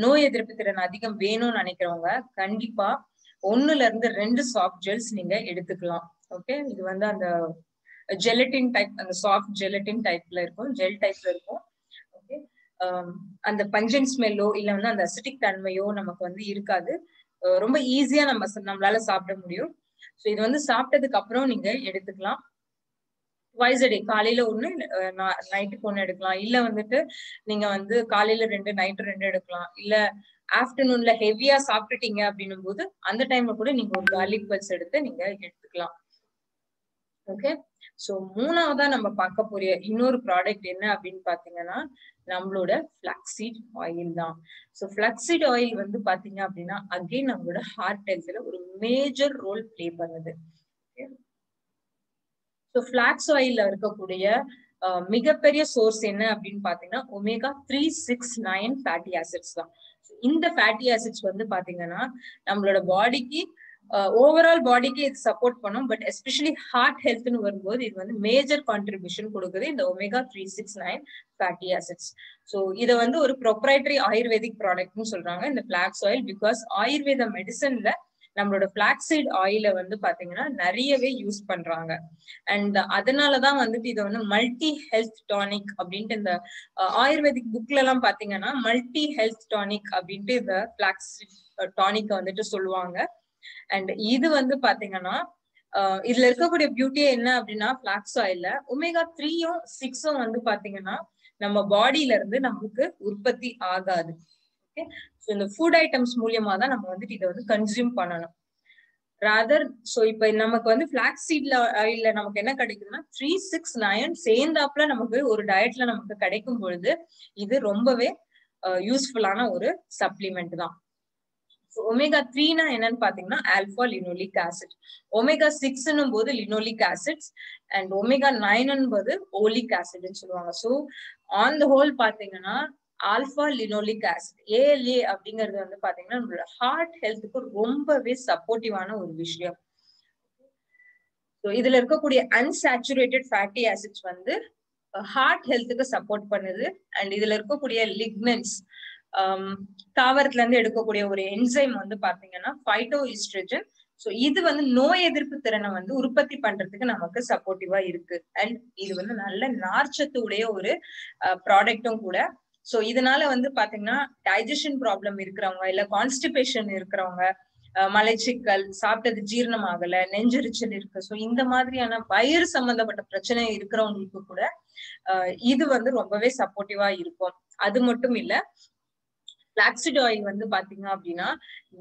நோய் எதிர்ப்பு திறன் அதிகம் வேணும்னு நினைக்கிறவங்க கண்டிப்பா 1-2 சாஃப்ட் ஜெல்ஸ் நீங்க எடுத்துக்கலாம். ஓகே, இது வந்து அந்த ஜெலட்டின் டைப், அந்த சாஃப்ட் ஜெலட்டின் டைப்ல இருக்கும், ஜெல் டைப்ல இருக்கும். ஓகே, அந்த பஞ்சன் ஸ்மெல்லோ இல்ல வந்து அந்த அசிட்டிக் தன்மையோ நமக்கு வந்து இருக்காது. ரொம்ப ஈஸியா நம்மளால சாப்பிட முடியும். ஸோ இது வந்து சாப்பிட்டதுக்கு அப்புறம் நீங்க எடுத்துக்கலாம். ட்வைஸ் a day, காலையில ஒண்ணு நைட்டுக்கு ஒண்ணு எடுக்கலாம். இல்ல வந்துட்டு நீங்க வந்து காலையில 2 நைட்டு 2 எடுக்கலாம். இல்ல ஆஃப்டர்நூன்ல ஹெவியா சாப்பிட்டுட்டீங்க அப்படின்னும் போது அந்த டைம்ல கூட நீங்க ஒரு கார்லிக் பல்ஸ் எடுத்து நீங்க எடுத்துக்கலாம். ஓகே. சோ மூணாவதா நம்ம பார்க்க போற இன்னொரு ப்ராடக்ட் என்ன அப்படின்னு பாத்தீங்கன்னா நம்மளோட பிளாக்ஸீட் ஆயில் தான். சோ பிளாக்ஸீட் ஆயில் வந்து பாத்தீங்க அப்படின்னா அகைன் நம்மளோட ஹார்ட் ஹெல்த்ல ஒரு மேஜர் ரோல் பிளே பண்ணுது. ஸோ ஃபிளாக்ஸ் ஆயில்ல இருக்கக்கூடிய மிகப்பெரிய சோர்ஸ் என்ன அப்படின்னு பாத்தீங்கன்னா omega-369 ஃபேட்டி ஆசிட்ஸ் தான். இந்த ஃபேட்டி ஆசிட்ஸ் வந்து பாத்தீங்கன்னா நம்மளோட பாடிக்கு ஓவரால் பாடிக்கு இது சப்போர்ட் பண்ணும். பட் எஸ்பெஷலி ஹார்ட் ஹெல்த்னு வரும்போது இது வந்து மேஜர் கான்ட்ரிபியூஷன் கொடுக்குது இந்த omega-369 ஃபேட்டி ஆசிட்ஸ். ஸோ இதை வந்து ஒரு ப்ரொப்ரைட்டரி ஆயுர்வேதிக் ப்ராடக்ட்னு சொல்றாங்க இந்த ஃபிளாக்ஸ் ஆயில். பிகாஸ் ஆயுர்வேத மெடிசன்ல நம்மளோட பிளாக்ஸீட் ஆயில வந்து பாத்தீங்கன்னா நிறையவே யூஸ் பண்றாங்க. அண்ட் அதனாலதான் வந்துட்டு இதை வந்து மல்டி ஹெல்த் டானிக் அப்படின்ட்டு இந்த ஆயுர்வேதிக் புக்ல எல்லாம் பாத்தீங்கன்னா மல்டி ஹெல்த் டானிக் அப்படின்ட்டு இந்த பிளாக்ஸீட் டானிக் வந்துட்டு சொல்லுவாங்க. அண்ட் இது வந்து பாத்தீங்கன்னா இதுல இருக்கக்கூடிய பியூட்டியே என்ன அப்படின்னா பிளாக்ஸ் ஆயில்ல omega-3யும் 6ம் வந்து பாத்தீங்கன்னா நம்ம பாடியில இருந்து நமக்கு உற்பத்தி ஆகாது. ஓகே. சோ இந்த ஃபுட் ஐட்டம்ஸ் மூலியமா தான் நம்ம வந்துட்டு இதை வந்து கன்சியூம் பண்ணணும். ராதர் சோ இப்ப நமக்கு வந்து பிளாக்ஸ் சீட்ல ஆயில்ல நமக்கு என்ன கிடைக்குதுன்னா 369 சேர்ந்தாப்புல நமக்கு ஒரு டயட்ல நமக்கு கிடைக்கும் பொழுது இது ரொம்பவே யூஸ்ஃபுல்லான ஒரு சப்ளிமெண்ட் தான். omega-3னா என்னன்னு பாத்தீங்கன்னா ஆல்பா லினோலிக் ஆசிட், omega-6 போது லினோலிக் ஆசிட்ஸ் அண்ட் omega-9 போது ஓலிக் ஆசிட்னு சொல்லுவாங்க. சோ ஆன் த ஹோல் பாத்தீங்கன்னா ஆல்பா லினோலிக் ஆசிட் ALA அப்படிங்கிறது வந்து பாத்தீங்கன்னா நம்மளோட ஹார்ட் ஹெல்த்துக்கு ரொம்பவே சப்போர்ட்டிவான ஒரு விஷயம். இதுல இருக்கக்கூடிய அன்சாச்சுரேட்டட் ஃபேட்டி ஆசிட்ஸ் வந்து ஹார்ட் ஹெல்த்துக்கு சப்போர்ட் பண்ணுது. அண்ட் இதுல இருக்கக்கூடிய லிக்னன்ஸ் தாவரத்துல இருந்து எடுக்கக்கூடிய ஒரு என்சைம் வந்து பாத்தீங்கன்னா பைட்டோஈஸ்ட்ரோஜன். சோ இது வந்து நோய் எதிர்ப்பு திறனை வந்து உற்பத்தி பண்றதுக்கு நமக்கு சப்போர்ட்டிவா இருக்கு. அண்ட் இது வந்து நல்ல நார்ச்சத்து உடைய ஒரு ப்ராடக்டும் கூட. சோ இதனால வந்து பாத்தீங்கன்னா டைஜஷன் ப்ராப்ளம் இருக்கிறவங்க இல்ல கான்ஸ்டிபேஷன் இருக்கிறவங்க, மலைச்சிக்கல், சாப்பிட்டது ஜீரணம் ஆகல, நெஞ்செரிச்சல் இருக்கு, சோ இந்த மாதிரியான வயிறு சம்பந்தப்பட்ட பிரச்சனை இருக்கிறவங்களுக்கு கூட இது வந்து ரொம்பவே சப்போர்ட்டிவா இருக்கும். அது மட்டும் இல்ல பிளாக்ஸீட் ஆயில் வந்து பாத்தீங்க அப்படின்னா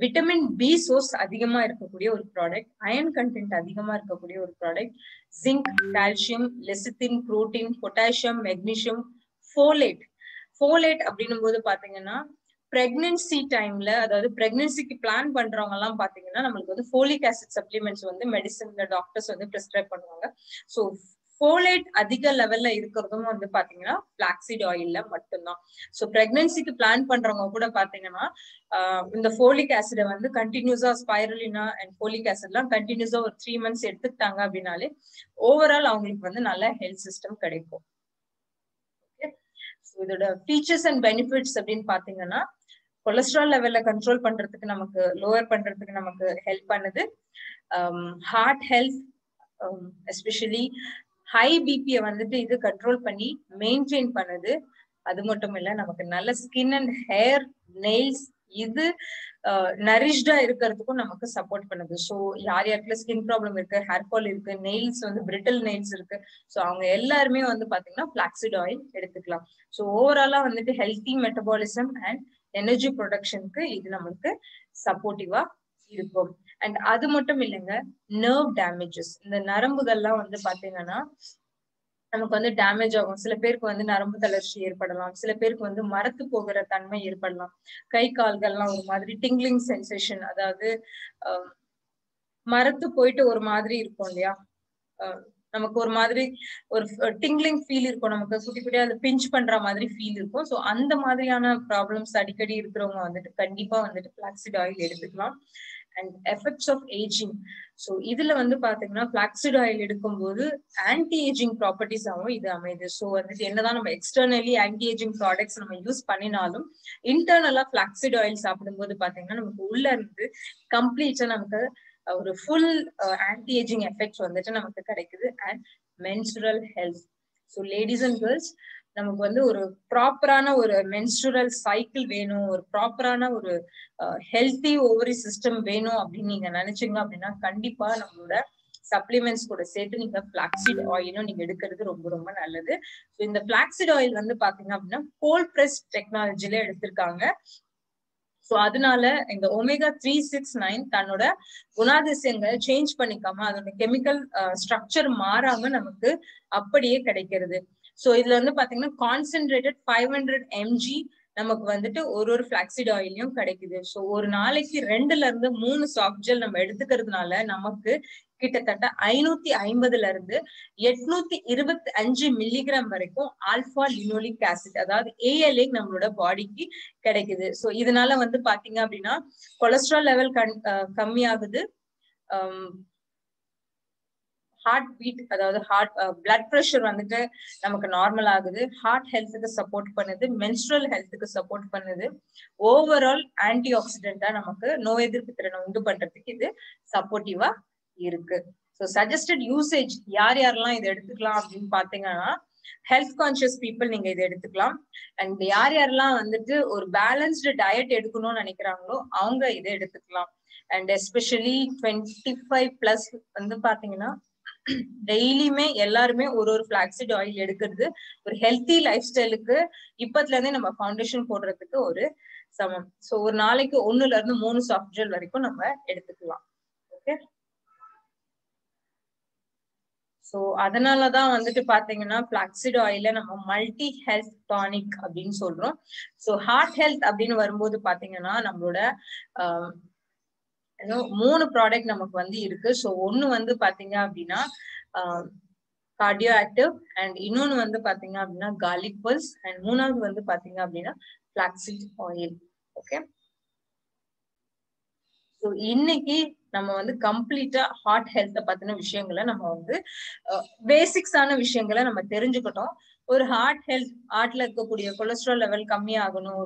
விட்டமின் பி சோர்ஸ் அதிகமா இருக்கக்கூடிய ஒரு ப்ராடக்ட், அயன் கண்டென்ட் அதிகமா இருக்கக்கூடிய ஒரு product, zinc, calcium, lecithin, protein, potassium, magnesium, folate. Folate அப்படின்னும் போது பாத்தீங்கன்னா பிரெக்னன்சி டைம்ல, அதாவது பிரெக்னன்சிக்கு பிளான் பண்றவங்க எல்லாம் பாத்தீங்கன்னா நம்மளுக்கு வந்து ஃபோலிக் ஆசிட் சப்ளிமெண்ட்ஸ் வந்து மெடிசன்ல டாக்டர்ஸ் வந்து பிரிஸ்கிரைப் பண்ணுவாங்க. சோ ஃபோலேட் அதிக லெவல்ல இருக்கிறதும் வந்து பாத்தீங்கன்னா பிளாக்ஸீட் ஆயில்ல மட்டும்தான். சோ பிரெக்னன்சிக்கு பிளான் பண்றவங்க கூட பாத்தீங்கன்னா இந்த ஃபோலிக் ஆசிட வந்து கண்டினியூஸா ஸ்பைருலினா அண்ட் ஃபோலிக் ஆசிட் எல்லாம் கண்டினியூஸா ஒரு 3 months எடுத்துக்கிட்டாங்க அப்படின்னாலே ஓவரால் அவங்களுக்கு வந்து நல்ல ஹெல்த் சிஸ்டம் கிடைக்கும். இதோட ஃபீச்சர்ஸ் அண்ட் பெனிஃபிட்ஸ் அப்படின்னு பாத்தீங்கன்னா கொலஸ்ட்ரால் லெவல்ல கண்ட்ரோல் பண்றதுக்கு நமக்கு லோவர் பண்றதுக்கு நமக்கு ஹெல்ப் பண்ணுது. ஹார்ட் ஹெல்த் எஸ்பெஷலி ஹை பிபியை வந்துட்டு இது கண்ட்ரோல் பண்ணி மெயின்டைன் பண்ணுது. அது மட்டும் இல்ல நமக்கு நல்ல ஸ்கின் அண்ட் ஹேர், நெயில்ஸ் இது நரிஷ்டா இருக்கிறதுக்கும் நமக்கு சப்போர்ட் பண்ணுது. ஸோ யார் யாருக்குள்ள ஸ்கின் ப்ராப்ளம் இருக்கு, ஹேர் ஃபால் இருக்கு, நெயில்ஸ் வந்து பிரிட்டில் நெயில்ஸ் இருக்கு, ஸோ அவங்க எல்லாருமே வந்து பாத்தீங்கன்னா பிளாக்ஸீட் ஆயில் எடுத்துக்கலாம். ஸோ ஓவராலா வந்துட்டு ஹெல்த்தி மெட்டபாலிசம் அண்ட் எனர்ஜி ப்ரொடக்ஷனுக்கு இது நமக்கு சப்போர்ட்டிவா இருக்கும். அண்ட் அது மட்டும் இல்லைங்க, நர்வ் டேமேஜஸ், இந்த நரம்புகள்லாம் வந்து பாத்தீங்கன்னா நமக்கு வந்து டேமேஜ் ஆகும். சில பேருக்கு வந்து நரம்பு தளர்ச்சி ஏற்படலாம், சில பேருக்கு வந்து மரத்து போகிற தன்மை ஏற்படலாம், கை கால்கள்லாம் ஒரு மாதிரி டிங்லிங் சென்சேஷன், அதாவது மரத்து போயிட்டு ஒரு மாதிரி இருக்கும் இல்லையா, நமக்கு ஒரு மாதிரி ஒரு டிங்லிங் ஃபீல் இருக்கும், நமக்கு குட்டி குட்டியா அதை பிஞ்ச் பண்ற மாதிரி ஃபீல் இருக்கும். ஸோ அந்த மாதிரியான ப்ராப்ளம்ஸ் அடிக்கடி இருக்கிறவங்க வந்துட்டு கண்டிப்பா வந்துட்டு பிளாக்ஸீட் ஆயில் எடுத்துக்கலாம். And effects of ageing, so இதுல வந்து பாத்தீங்கன்னா பிளாக்ஸீட் ஆயில் எடுக்கும்போது ஆன்டி ஏஜிங் ப்ராப்பர்ட்டிஸாகவும் இது அமையுது. ஸோ வந்துட்டு என்னதான் நம்ம எக்ஸ்டர்னலி ஆன்டி ஏஜிங் ப்ராடக்ட்ஸ் நம்ம யூஸ் பண்ணினாலும் இன்டர்னலா பிளாக்ஸீட் ஆயில் சாப்பிடும்போது பாத்தீங்கன்னா நமக்கு உள்ள இருந்து கம்ப்ளீட்டா நமக்கு ஒரு ஃபுல் ஆன்டி ஏஜிங் எஃபெக்ட் வந்துட்டு நமக்கு கிடைக்குது. And menstrual health, so ladies and girls நமக்கு வந்து ஒரு ப்ராப்பரான ஒரு மென்ஸ்ட்ரல் சைக்கிள் வேணும், ஒரு ப்ராப்பரான ஒரு ஹெல்த்தி ஓவரி சிஸ்டம் வேணும் அப்படின்னு நீங்க நினைச்சீங்க அப்படின்னா கண்டிப்பா நம்மளோட சப்ளிமெண்ட்ஸ் கூட சேர்த்து நீங்க பிளாக்சீட் ஆயிலும் நீங்க எடுக்கிறது ரொம்ப ரொம்ப நல்லது. இந்த பிளாக்சீட் ஆயில் வந்து பாத்தீங்க அப்படின்னா கோல்ட் பிரஸ் டெக்னாலஜில எடுத்திருக்காங்க. சோ அதனால இந்த ஒமேகா 369 தன்னோட குணாதிசயங்களை சேஞ்ச் பண்ணிக்காம அதோட கெமிக்கல் ஸ்ட்ரக்சர் மாறாம நமக்கு அப்படியே கிடைக்கிறது. சோ இதுல வந்து பாத்தீங்கன்னா கான்சென்ட்ரேட்டட் 500 mg நமக்கு வந்துட்டு ஒரு பிளாக்சீட் ஆயிலையும் கிடைக்குது. சோ ஒரு நாளைக்கு 2ல இருந்து 3 சாஃப்ட் ஜெல் நம்ம எடுத்துக்கிறதுனால நமக்கு கிட்டத்தட்ட 550ல இருந்து 825 மில்லிகிராம் வரைக்கும் ஆல்பா லினோலிக் ஆசிட், அதாவது ALA நம்மளோட பாடிக்கு கிடைக்குது. சோ இதனால வந்து பாத்தீங்க அப்படின்னா கொலஸ்ட்ரால் லெவல் கம்மியாகுது, ஹார்ட் பீட் அதாவது பிளட் பிரஷர் வந்துட்டு நமக்கு நார்மல் ஆகுது, ஹார்ட் ஹெல்த்துக்கு சப்போர்ட் பண்ணுது, மென்ஸ்ட்ரல் ஹெல்த்துக்கு சப்போர்ட் பண்ணுது, ஓவரால் ஆன்டி ஆக்சிடென்டா நமக்கு நோய் எதிர்ப்பு திறனை உண்டு பண்றதுக்கு இது சப்போர்ட்டிவா இருக்கு. ஸோ சஜஸ்டட் யூசேஜ் யார் யாரெல்லாம் இதை எடுத்துக்கலாம் அப்படின்னு பாத்தீங்கன்னா ஹெல்த் கான்சியஸ் பீப்புள் நீங்க இதை எடுத்துக்கலாம். அண்ட் யார் யாரெல்லாம் வந்துட்டு ஒரு பேலன்ஸ்டு டயட் எடுக்கணும்னு நினைக்கிறாங்களோ அவங்க இதை எடுத்துக்கலாம். அண்ட் எஸ்பெஷலி 25+ வந்து பாத்தீங்கன்னா டெய்லியுமே எல்லாருமே ஒரு பிளாக்சீட் ஆயில் எடுக்கிறது ஒரு ஹெல்த்தி லைஃப் ஸ்டைலுக்கு இப்பத்துல இருந்தே நம்ம ஃபவுண்டேஷன் போடுறதுக்கு ஒரு சமம். சோ ஒரு நாளைக்கு 1ல இருந்து 3 சாஃப்ட் ஜெல் வரைக்கும் நம்ம எடுத்துக்கலாம். ஓகே, சோ அதனாலதான் வந்துட்டு பாத்தீங்கன்னா பிளாக்சீட் ஆயில நம்ம மல்டி ஹெல்த் டானிக் அப்படின்னு சொல்றோம். சோ ஹார்ட் ஹெல்த் அப்படின்னு வரும்போது பாத்தீங்கன்னா நம்மளோட 3 ப்ராடக்ட் நமக்கு வந்து இருக்கு. சோ ஒண்ணு வந்து பாத்தீங்க அப்படின்னா கார்டியோ ஆக்டிவ், அண்ட் இன்னொன்னு வந்து பாத்தீங்க அப்படின்னா கார்லிக் பல்ஸ், அண்ட் மூணாவது வந்து பாத்தீங்க அப்படின்னா பிளாக்சீட் ஆயில். ஓகே, சோ இன்னைக்கு நம்ம வந்து கம்ப்ளீட்டா ஹார்ட் ஹெல்த்த பத்தின விஷயங்களை நம்ம வந்து பேசிக்ஸான விஷயங்களை நம்ம தெரிஞ்சுக்கிட்டோம். ஒரு ஹார்ட்ல இருக்கக்கூடிய கொலஸ்ட்ரால் லெவல் கம்மியாகணும்,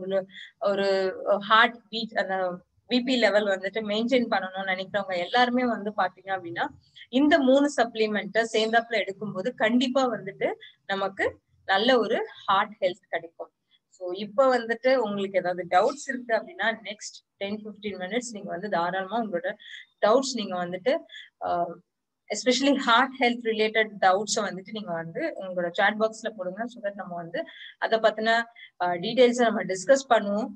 ஒரு ஹார்ட் பீட் அந்த பிபி லெவல் வந்துட்டு மெயின்டைன் பண்ணணும்னு நினைக்கிறவங்க எல்லாருமே வந்து பாத்தீங்க அப்படின்னா இந்த 3 சப்ளிமெண்ட்டை சேர்ந்தாப்புல எடுக்கும்போது கண்டிப்பா வந்துட்டு நமக்கு நல்ல ஒரு ஹார்ட் ஹெல்த் கிடைக்கும். ஸோ இப்போ வந்துட்டு உங்களுக்கு ஏதாவது டவுட்ஸ் இருக்கு அப்படின்னா நெக்ஸ்ட் 10-15 மினிட்ஸ் நீங்க வந்து தாராளமா உங்களோட டவுட்ஸ் நீங்க வந்துட்டு எஸ்பெஷலி ஹார்ட் ஹெல்த் ரிலேட்டட் டவுட்ஸை வந்துட்டு நீங்க வந்து உங்களோட சாட் பாக்ஸ்ல போடுங்க. ஸோ தட் நம்ம வந்து அதை பத்தின டீடைல்ஸை நம்ம டிஸ்கஸ் பண்ணுவோம்.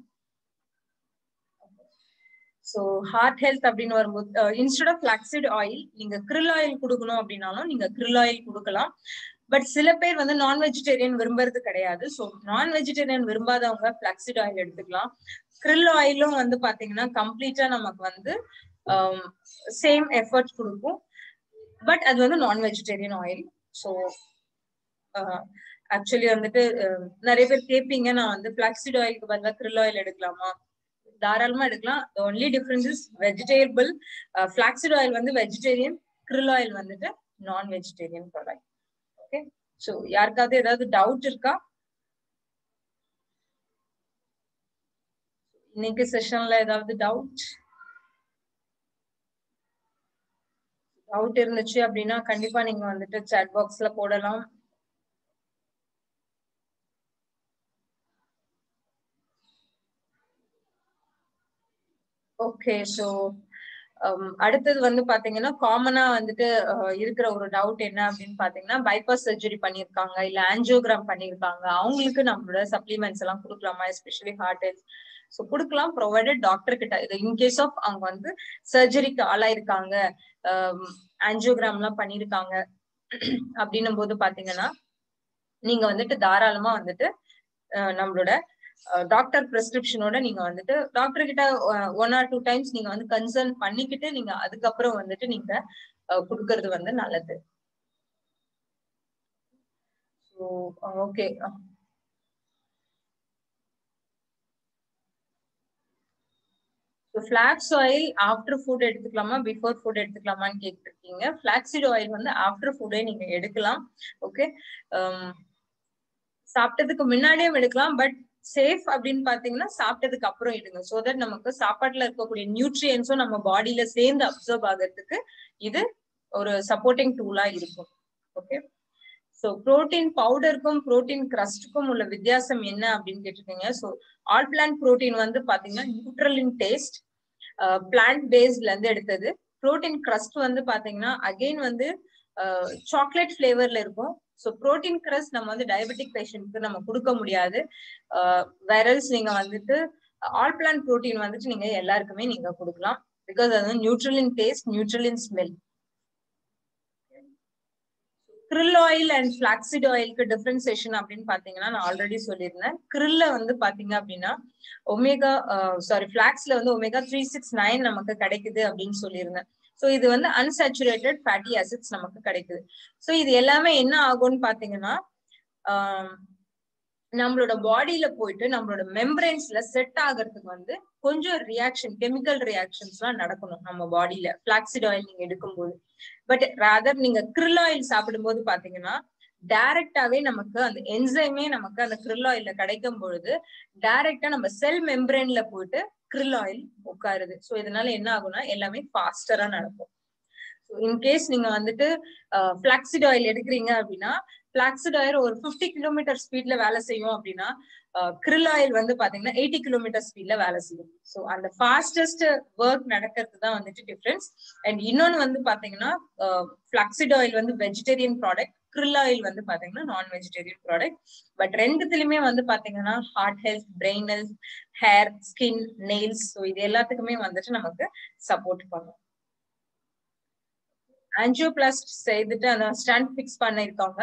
ஸோ ஹார்ட் ஹெல்த் அப்படின்னு வரும்போது இன்ஸ்டெட் ஆஃப் பிளாக்சீட் ஆயில் நீங்க krill ஆயில் கொடுக்கணும் அப்படின்னாலும் நீங்க krill ஆயில் கொடுக்கலாம். பட் சில பேர் வந்து நான் வெஜிடேரியன் விரும்புறது கிடையாது. ஸோ நான் வெஜிடேரியன் விரும்பாதவங்க பிளாக்சீட் ஆயில் எடுத்துக்கலாம். krill ஆயிலும் வந்து பாத்தீங்கன்னா கம்ப்ளீட்டா நமக்கு வந்து சேம் எஃபர்ட் கொடுக்கும். பட் அது வந்து நான் வெஜிடேரியன் ஆயில். ஸோ ஆக்சுவலி வந்துட்டு நிறைய பேர் கேட்பீங்க, நான் வந்து பிளாக்சீட் ஆயிலுக்கு பதிலாக krill ஆயில் எடுக்கலாமா? தாராளமா எடுக்கலாம். The only difference is vegetable. Flaxseed oil வந்து வெஜிடேரியன், krill ஆயில் வந்துட்டு நான் வெஜிடேரியன் ப்ராடக்ட். ஓகே, சோ யாருக்காவது ஏதாவது டவுட் இருக்கா? இன்னைக்கு செஷன்ல ஏதாவது டவுட் இருந்துச்சு அப்படின்னா கண்டிப்பா நீங்க வந்துட்டு சாட் பாக்ஸ்ல போடலாம். ஓகே, சோ அடுத்தது வந்து பாத்தீங்கன்னா காமனா வந்துட்டு இருக்கிற ஒரு டவுட் என்ன அப்படின்னு பாத்தீங்கன்னா பைபாஸ் சர்ஜரி பண்ணிருக்காங்க இல்ல ஆஞ்சியோகிராம் பண்ணிருக்காங்க, அவங்களுக்கு நம்மளோட சப்ளிமெண்ட்ஸ் எல்லாம் கொடுக்கலாமா, எஸ்பெஷலி ஹார்ட் ஹெல்த்? ஸோ கொடுக்கலாம், ப்ரொவைடட் டாக்டர் கிட்ட. இது இன்கேஸ் ஆஃப் அவங்க வந்து சர்ஜரிக்கு ஆளாயிருக்காங்க, ஆஞ்சியோகிராம் எல்லாம் பண்ணிருக்காங்க அப்படின்னும் போது பாத்தீங்கன்னா நீங்க வந்துட்டு தாராளமா வந்துட்டு நம்மளோட டாக்டர் பிரிஸ்கிரிப்ஷனோட நீங்க வந்துட்டு டாக்டர் கிட்ட 1 or 2 times நீங்க வந்து கன்சர்ன் பண்ணிக்கிட்டு நீங்க அதுக்கப்புறம் வந்துட்டு நீங்க கொடுக்கறது வந்து நல்லது. Okay, flax oil after food எடுத்துக்கலாமா பிஃபோர் ஃபுட் எடுத்துக்கலாமான்னு கேட்டிருக்கீங்க. ஃபிளாக்ஸீட் ஆயில் வந்து ஆஃப்டர் ஃபுட்டே நீங்க எடுக்கலாம். ஓகே, சாப்பிட்டதுக்கு முன்னாடியும் எடுக்கலாம், பட் சேஃப் அப்படின்னு பாத்தீங்கன்னா சாப்பிட்டதுக்கு அப்புறம் எடுங்க. சோ தட் நமக்கு சாப்பாட்டுல இருக்கக்கூடிய நியூட்ரியன்ஸும் நம்ம பாடியில சேர்ந்து அப்சர்வ் ஆகிறதுக்கு இது ஒரு சப்போர்ட்டிங் டூலா இருக்கும். ஓகே, ஸோ புரோட்டீன் பவுடருக்கும் புரோட்டீன் கிரஸ்டுக்கும் உள்ள வித்தியாசம் என்ன அப்படின்னு கேட்டிருக்கீங்க. ஸோ ஆல் பிளான்ட் புரோட்டீன் வந்து பாத்தீங்கன்னா நியூட்ரல் இன் டேஸ்ட், பிளான்ட் பேஸ்ட்ல இருந்து எடுத்தது. புரோட்டீன் கிரஸ்ட் வந்து பாத்தீங்கன்னா அகெயின் வந்து சாக்லேட் பிளேவர்ல இருக்கும். ஸோ புரோட்டீன் கிரஸ்ட் நம்ம வந்து டயபெட்டிக் பேஷண்ட்க்கு நம்ம கொடுக்க முடியாது. வேரல்ஸ் நீங்க வந்துட்டு ஆல் பிளான்ட் புரோட்டீன் வந்துட்டு நீங்க எல்லாருக்குமே நீங்க கொடுக்கலாம். பிகாஸ் அது வந்து neutral in taste, neutral in smell. krill oil and flaxseed oilக்கு டிஃபரன்சியேஷன் அப்படின்னு பாத்தீங்கன்னா நான் ஆல்ரெடி சொல்லியிருந்தேன். krill வந்து பாத்தீங்க அப்படின்னா ஒமேகா ஃபிளாக்ஸ்ல வந்து ஒமேகா 369 நமக்கு கிடைக்குது அப்படின்னு சொல்லியிருந்தேன். ஸோ இது வந்து அன்சாச்சுரேட்டட் ஃபேட்டி ஆசிட்ஸ் நமக்கு கிடைக்குது. ஸோ இது எல்லாமே என்ன ஆகும்னு பாத்தீங்கன்னா நம்மளோட பாடியில போயிட்டு நம்மளோட மெம்பரேன்ஸ்ல செட் ஆகிறதுக்கு வந்து கொஞ்சம் ரியாக்ஷன், கெமிக்கல் ரியாக்ஷன்ஸ் எல்லாம் நடக்கணும் நம்ம பாடியில பிளாக்சிட் ஆயில் நீங்க எடுக்கும்போது. பட் ராதர் நீங்க krill ஆயில் சாப்பிடும்போது பாத்தீங்கன்னா டைரக்டாவே நமக்கு அந்த என்சைமே நமக்கு அந்த krill ஆயில்ல கிடைக்கும் பொழுது டைரக்டா நம்ம செல் மெம்பரேன்ல போயிட்டு krill ஆயில் உட்காருது. ஸோ இதனால என்ன ஆகும்னா எல்லாமே ஃபாஸ்டரா நடக்கும். இன்கேஸ் நீங்க வந்துட்டு பிளாக்சிட் ஆயில் எடுக்கிறீங்க அப்படின்னா பிளாக்சிட் ஆயில் ஒரு 50 கிலோமீட்டர் ஸ்பீட்ல வேலை செய்யும் அப்படின்னா krill ஆயில் வந்து பாத்தீங்கன்னா 80 கிலோமீட்டர் ஸ்பீட்ல வேலை செய்யும். ஸோ அந்த ஃபாஸ்டஸ்ட் ஒர்க் நடக்கிறது தான் வந்துட்டு டிஃபரன்ஸ். அண்ட் இன்னொன்னு வந்து பாத்தீங்கன்னா பிளாக்சிட் ஆயில் வந்து வெஜிடேரியன் ப்ராடக்ட், krill ஆயில் வந்து பாத்தீங்கன்னா நான் வெஜிடேரியன் ப்ராடக்ட். பட் ரெண்டுத்துலயுமே வந்து பாத்தீங்கன்னா heart health, brain health, hair, skin, nails, so இது எல்லாத்துக்குமே வந்துட்டு நமக்கு சப்போர்ட் பண்ணும். ஆஞ்சியோபிளாஸ்ட் செய்துட்டு அந்த ஸ்டண்ட் பிக்ஸ் பண்ணிருக்காங்க.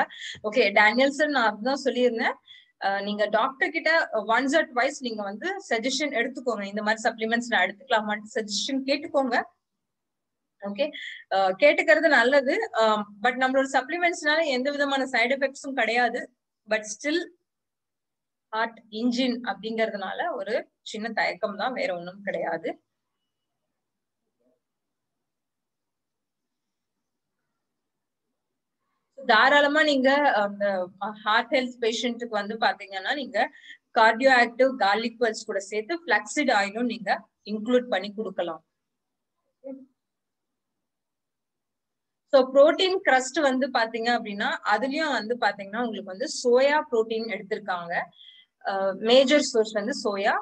ஓகே டேனியல்சன், நான் அதுதான் சொல்லியிருந்தேன். நீங்க டாக்டர் கிட்ட ஒன்ஸ் ஆர் ட்வைஸ் நீங்க வந்து சஜஷன் எடுத்துக்கோங்க. இந்த மாதிரி சப்ளிமெண்ட்ஸ் நான் எடுத்துக்கலாமான்னு சஜஷன் கேட்டுக்கோங்க. ஓகே கேட்டுக்கிறது நல்லது. பட் நம்மளோட சப்ளிமெண்ட்ஸ்னால எந்த விதமான சைடு எஃபெக்ட்ஸும் கிடையாது. பட் ஸ்டில் ஹார்ட் இன்ஜின் அப்படிங்கறதுனால ஒரு சின்ன தயக்கம் தான், வேற ஒன்றும் கிடையாது. தாராளமா நீங்க அந்த ஹார்ட் ஹெல்த் பேஷண்ட்டுக்கு வந்து பாத்தீங்கன்னா நீங்க கார்டியோ ஆக்டிவ் கார்லிக் பல்ஸ் கூட சேர்த்து பிளாக்சிட் ஆயிலும் நீங்க இன்க்ளூட் பண்ணி கொடுக்கலாம். ஸோ புரோட்டீன் கிரஸ்ட் வந்து பாத்தீங்க அப்படின்னா அதுலயும் வந்து பாத்தீங்கன்னா உங்களுக்கு வந்து சோயா புரோட்டீன் எடுத்திருக்காங்க. மேஜர் சோர்ஸ் வந்து சோயா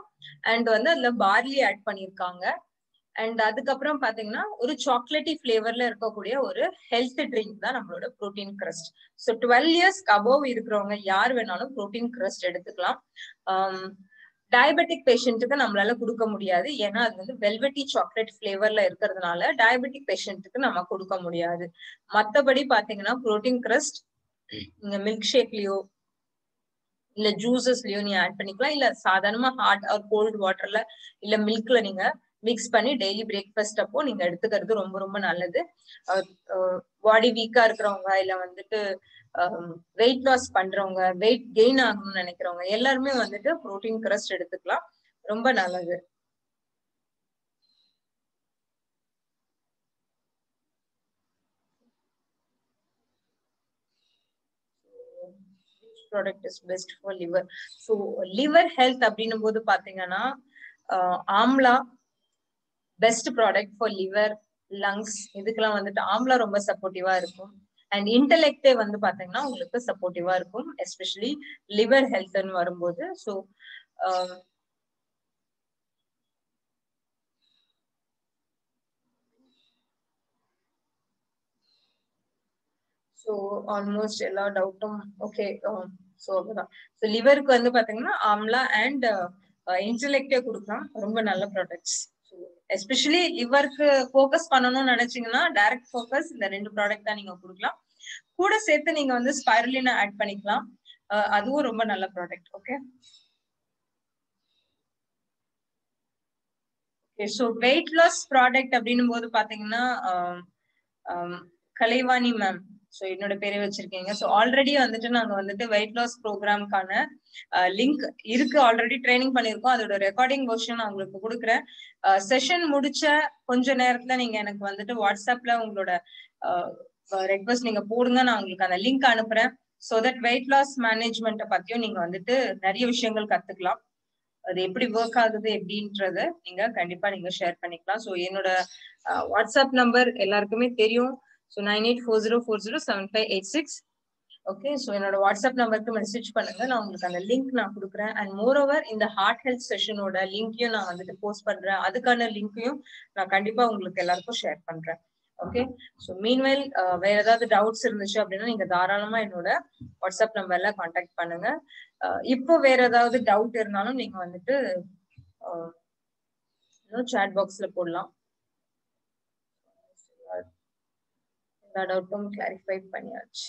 அண்ட் வந்து அதுல பார்லி ஆட் பண்ணிருக்காங்க. அண்ட் அதுக்கப்புறம் பாத்தீங்கன்னா ஒரு சாக்லேட்டி பிளேவர்ல இருக்கக்கூடிய ஒரு ஹெல்த் ட்ரிங்க் தான் நம்மளோட புரோட்டீன் கிரஸ்ட். ஸோ 12 இயர்ஸ்க்கு அபோவ் இருக்கிறவங்க யார் வேணாலும் புரோட்டீன் கிரஸ்ட் எடுத்துக்கலாம். டயபெட்டிக் பேஷண்ட்டுக்கு நம்மளால கொடுக்க முடியாது, ஏன்னா அது வந்து வெல்வெட்டி சாக்லேட் பிளேவர்ல இருக்கிறதுனால டயபெட்டிக் பேஷண்ட்டுக்கு நம்ம கொடுக்க முடியாது. மத்தபடி பாத்தீங்கன்னா புரோட்டீன் கிரஸ்ட் நீங்க மில்க் ஷேக்லயோ இல்ல ஜூசஸ்லயோ நீங்க ஆட் பண்ணிக்கலாம். இல்ல சாதாரணமா ஹாட் ஆர் கோல்ட் வாட்டர்ல இல்ல மில்க்ல நீங்க மிக்ஸ் பண்ணி டெய்லி பிரேக்ஃபாஸ்ட் அப்போ நீங்க எடுத்துக்கிறது ரொம்ப ரொம்ப நல்லது. பாடி வீக்கா இருக்கிறவங்க இல்ல வந்துட்டு வெயிட் லாஸ் பண்றவங்க, வெயிட் கெயின் ஆகணும்னு நினைக்கிறவங்க எல்லாருமே வந்துட்டு புரோட்டீன் கிரஸ்ட் எடுத்துக்கலாம், ரொம்ப நல்லது. Product is best for liver. So liver health அப்படின்னும் போது பாத்தீங்கன்னா amla best product for liver, lungs, இதுக்கெல்லாம் வந்துட்டு ஆம்லா ரொம்ப சப்போர்ட்டிவா இருக்கும். அண்ட் இன்டெலெக்டே வந்து பாத்தீங்கன்னா உங்களுக்கு சப்போர்ட்டிவா இருக்கும், எஸ்பெஷலி லிவர் ஹெல்த்னு வரும்போது. ஸோ ஸோ ஆல்மோஸ்ட் எல்லா டவுட்டும் ஓகே. ஸோ அதுதான். ஸோ லிவருக்கு வந்து பாத்தீங்கன்னா ஆம்லா அண்ட் இன்டெலெக்டே கொடுக்கலாம், ரொம்ப நல்ல ப்ராடக்ட்ஸ். எஸ்பெஷலி லிவருக்கு ஃபோக்கஸ் பண்ணணும்னு நினைச்சீங்கன்னா டைரக்ட் ஃபோக்கஸ் இந்த 2 ப்ராடக்ட் தான் நீங்க கொடுக்கலாம். கூட சேர்த்து நீங்க வந்து ஸ்பைருலினா ஆட் பண்ணிக்கலாம், அதுவும் ரொம்ப நல்ல product. Okay so weight loss product அப்படின்னும் போது பாத்தீங்கன்னா கலைவாணி மேம், ஸோ என்னோட பேரை வச்சிருக்கீங்க. ஸோ ஆல்ரெடி வந்துட்டு நாங்க வந்துட்டு வெயிட் லாஸ் ப்ரோக்ராம்கான லிங்க் இருக்கு, ஆல்ரெடி ட்ரைனிங் பண்ணிருக்கோம். அதோட ரெக்கார்டிங் வெர்ஷன் நான் உங்களுக்கு கொடுக்குறேன். செஷன் முடிச்ச கொஞ்ச நேரத்துல நீங்க எனக்கு வந்துட்டு வாட்ஸ்அப்ல உங்களோட ரெக்வஸ்ட் நீங்க போடுங்க, நான் உங்களுக்கு அந்த லிங்க் அனுப்புறேன். ஸோ தட் வெயிட் லாஸ் மேனேஜ்மெண்ட்டை பத்தியும் நீங்க வந்துட்டு நிறைய விஷயங்கள் கத்துக்கலாம். அது எப்படி ஒர்க் ஆகுது எப்படின்றத நீங்க கண்டிப்பா நீங்க ஷேர் பண்ணிக்கலாம். ஸோ என்னோட வாட்ஸ்அப் நம்பர் எல்லாருக்குமே தெரியும். ஸோ 9840407586. ஓகே, ஸோ என்னோட வாட்ஸ்அப் நம்பருக்கு மெசேஜ் பண்ணுங்க, நான் உங்களுக்கு அந்த லிங்க் நான் கொடுக்குறேன். அண்ட் மோரோவர் இந்த ஹார்ட் ஹெல்த் செஷனோட லிங்கையும் நான் வந்துட்டு போஸ்ட் பண்றேன். அதுக்கான லிங்கையும் நான் கண்டிப்பா உங்களுக்கு எல்லாருக்கும் ஷேர் பண்றேன். ஓகே, ஸோ மீன்வைல் வேற ஏதாவது டவுட்ஸ் இருந்துச்சு அப்படின்னா நீங்க தாராளமா என்னோட வாட்ஸ்அப் நம்பர்ல கான்டாக்ட் பண்ணுங்க. இப்போ வேற ஏதாவது டவுட் இருந்தாலும் நீங்க வந்துட்டு சாட் பாக்ஸ்ல போடலாம். எல்லா டவுட்டும் கிளாரிஃபை பண்ணியாச்சு.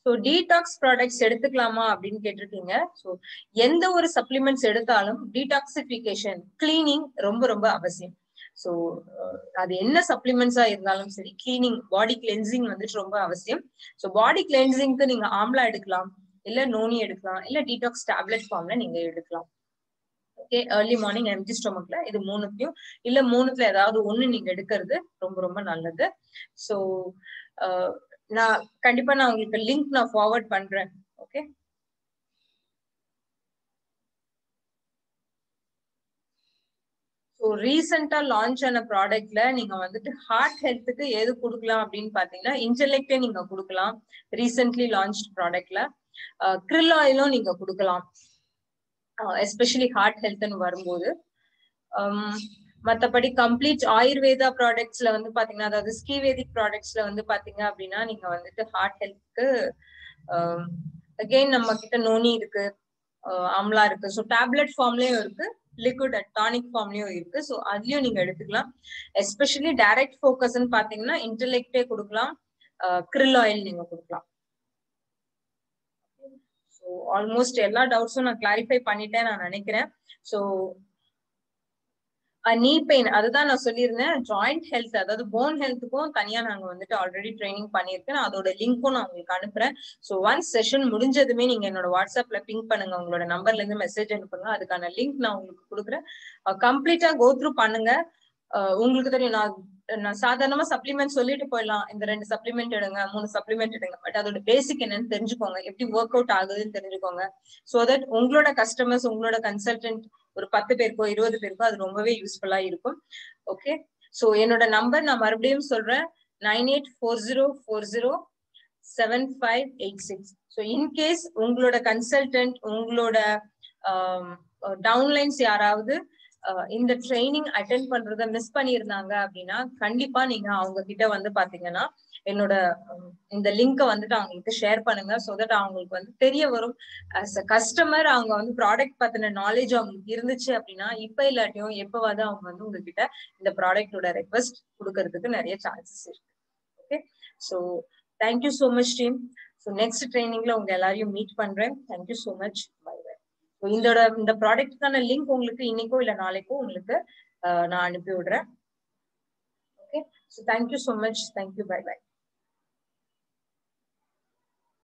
ஸோ டீடாக்ஸ் ப்ராடக்ட்ஸ் எடுத்துக்கலாமா அப்படின்னு கேட்டிருக்கீங்க. ஸோ எந்த ஒரு சப்ளிமெண்ட்ஸ் எடுத்தாலும் டீடாக்சிபிகேஷன், கிளீனிங் ரொம்ப ரொம்ப அவசியம். ஸோ அது என்ன சப்ளிமெண்ட்ஸா இருந்தாலும் சரி, கிளீனிங், பாடி கிளென்சிங் வந்துட்டு ரொம்ப அவசியம். ஸோ பாடி கிளென்சிங்க்கு நீங்க ஆம்லா எடுக்கலாம், இல்ல நோனி எடுக்கலாம், இல்ல டீடாக்ஸ் டேப்லெட் ஃபார்ம்ல நீங்க எடுக்கலாம். ஓகே, ஏர்லி மார்னிங் எம்டி ஸ்டொமக்ல இது மூணுத்தையும் இல்ல மூணுத்துல ஏதாவது ஒண்ணு நீங்க எடுக்கிறது ரொம்ப ரொம்ப நல்லது. ஸோ நான் கண்டிப்பா நான் உங்களுக்கு லிங்க் நான் ஃபார்வர்ட் பண்றேன். ஓகே, ஸோ ரீசெண்டா லான்ச் ஆன ப்ராடக்ட்ல நீங்க வந்துட்டு ஹார்ட் ஹெல்த்துக்கு எது கொடுக்கலாம் அப்படின்னு பாத்தீங்கன்னா இன்டெலெக்டே நீங்க கொடுக்கலாம். ரீசென்ட்லி லான்ச் ப்ராடக்ட்ல கிரில் ஆயிலும் நீங்க கொடுக்கலாம், எஸ்பெஷலி ஹார்ட் ஹெல்த்னு வரும்போது. மற்றபடி கம்ப்ளீட் ஆயுர்வேதா ப்ராடக்ட்ஸ்ல வந்து பாத்தீங்கன்னா, அதாவது ஸ்கீவேதிக் ப்ராடக்ட்ஸ்ல வந்து பாத்தீங்க அப்படின்னா நீங்க வந்துட்டு ஹார்ட் ஹெல்த்துக்கு அகெயின் நம்ம கிட்ட நோனி இருக்கு, ஆம்லா இருக்கு. ஸோ டேப்லெட் ஃபார்ம்லயும் இருக்கு, லிக்விட் டானிக் ஃபார்ம்லயும் இருக்கு. ஸோ அதுலயும் நீங்க எடுத்துக்கலாம். எஸ்பெஷலி டைரக்ட் ஃபோக்கஸ்ன்னு பாத்தீங்கன்னா இன்டெலெக்டே கொடுக்கலாம், கிரில் ஆயில் நீங்க கொடுக்கலாம். ஸோ ஆல்மோஸ்ட் எல்லா டவுட்ஸும் நான் கிளாரிஃபை பண்ணிட்டேன் நான் நினைக்கிறேன். ஸோ நீ பெயின் அதுதான் நான் சொல்லியிருந்தேன். ஜாயிண்ட் ஹெல்த், அதாவது போன் ஹெல்த்துக்கும் தனியா நாங்க வந்துட்டு ஆல்ரெடி ட்ரைனிங் பண்ணியிருக்கேன். அதோட லிங்க்கும் நான் உங்களுக்கு அனுப்புறேன். ஸோ ஒன்ஸ் செஷன் முடிஞ்சதுமே நீங்க என்னோட வாட்ஸ்அப்ல பிங்க் பண்ணுங்க, உங்களோட நம்பர்ல இருந்து மெசேஜ் அனுப்புங்க. அதுக்கான லிங்க் நான் உங்களுக்கு கொடுக்குறேன். கம்ப்ளீட்டா கோ த்ரூ பண்ணுங்க. உங்களுக்கு தெரியும், நான் சாதாரணமா சப்ளிமெண்ட் சொல்லிட்டு போயிடலாம், இந்த 2 சப்ளிமெண்ட் எடுங்க, 3 சப்ளிமெண்ட் எடுங்க. பட் அதோட பேசிக் என்னன்னு தெரிஞ்சுக்கோங்க, எப்படி ஒர்க் அவுட் ஆகுதுன்னு தெரிஞ்சுக்கோங்க. சோ தட் உங்களோட கஸ்டமர்ஸ், உங்களோட கன்சல்டன்ட் ஒரு 10 பேருக்கோ 20 பேருக்கோ அது ரொம்பவே யூஸ்ஃபுல்லா இருக்கும். ஓகே, சோ என்னோட நம்பர் நான் மறுபடியும் சொல்றேன், 9840407586. ஸோ இன்கேஸ் உங்களோட கன்சல்டன்ட், உங்களோட டவுன்லைன்ஸ் யாராவது இந்த ட்ரைனிங் அட்டென்ட் பண்றத மிஸ் பண்ணியிருந்தாங்க அப்படின்னா கண்டிப்பா நீங்க அவங்க கிட்ட வந்து பாத்தீங்கன்னா என்னோட இந்த லிங்கை வந்துட்டு அவங்களுக்கு ஷேர் பண்ணுங்க. ஸோ தட் அவங்களுக்கு வந்து தெரிய வரும். அஸ் அ கஸ்டமர் அவங்க வந்து ப்ராடக்ட் பத்தின நாலேஜ் அவங்களுக்கு இருந்துச்சு அப்படின்னா இப்ப இல்லாட்டியும் எப்பவாவது அவங்க வந்து உங்ககிட்ட இந்த ப்ராடக்டோட ரெக்வஸ்ட் கொடுக்கறதுக்கு நிறைய சான்சஸ் இருக்கு. Okay, so thank you so much team. So next ட்ரைனிங்ல உங்க எல்லாரையும் மீட் பண்றேன். Thank you so much. Bye bye. இந்த ப்ராடக்ட்கான லிங்க் உங்களுக்கு இன்னைக்கோ இல்ல நாளைக்கோ உங்களுக்கு நான் அனுப்பி விடுறேன். Okay, so thank you so much. Thank you. Bye by.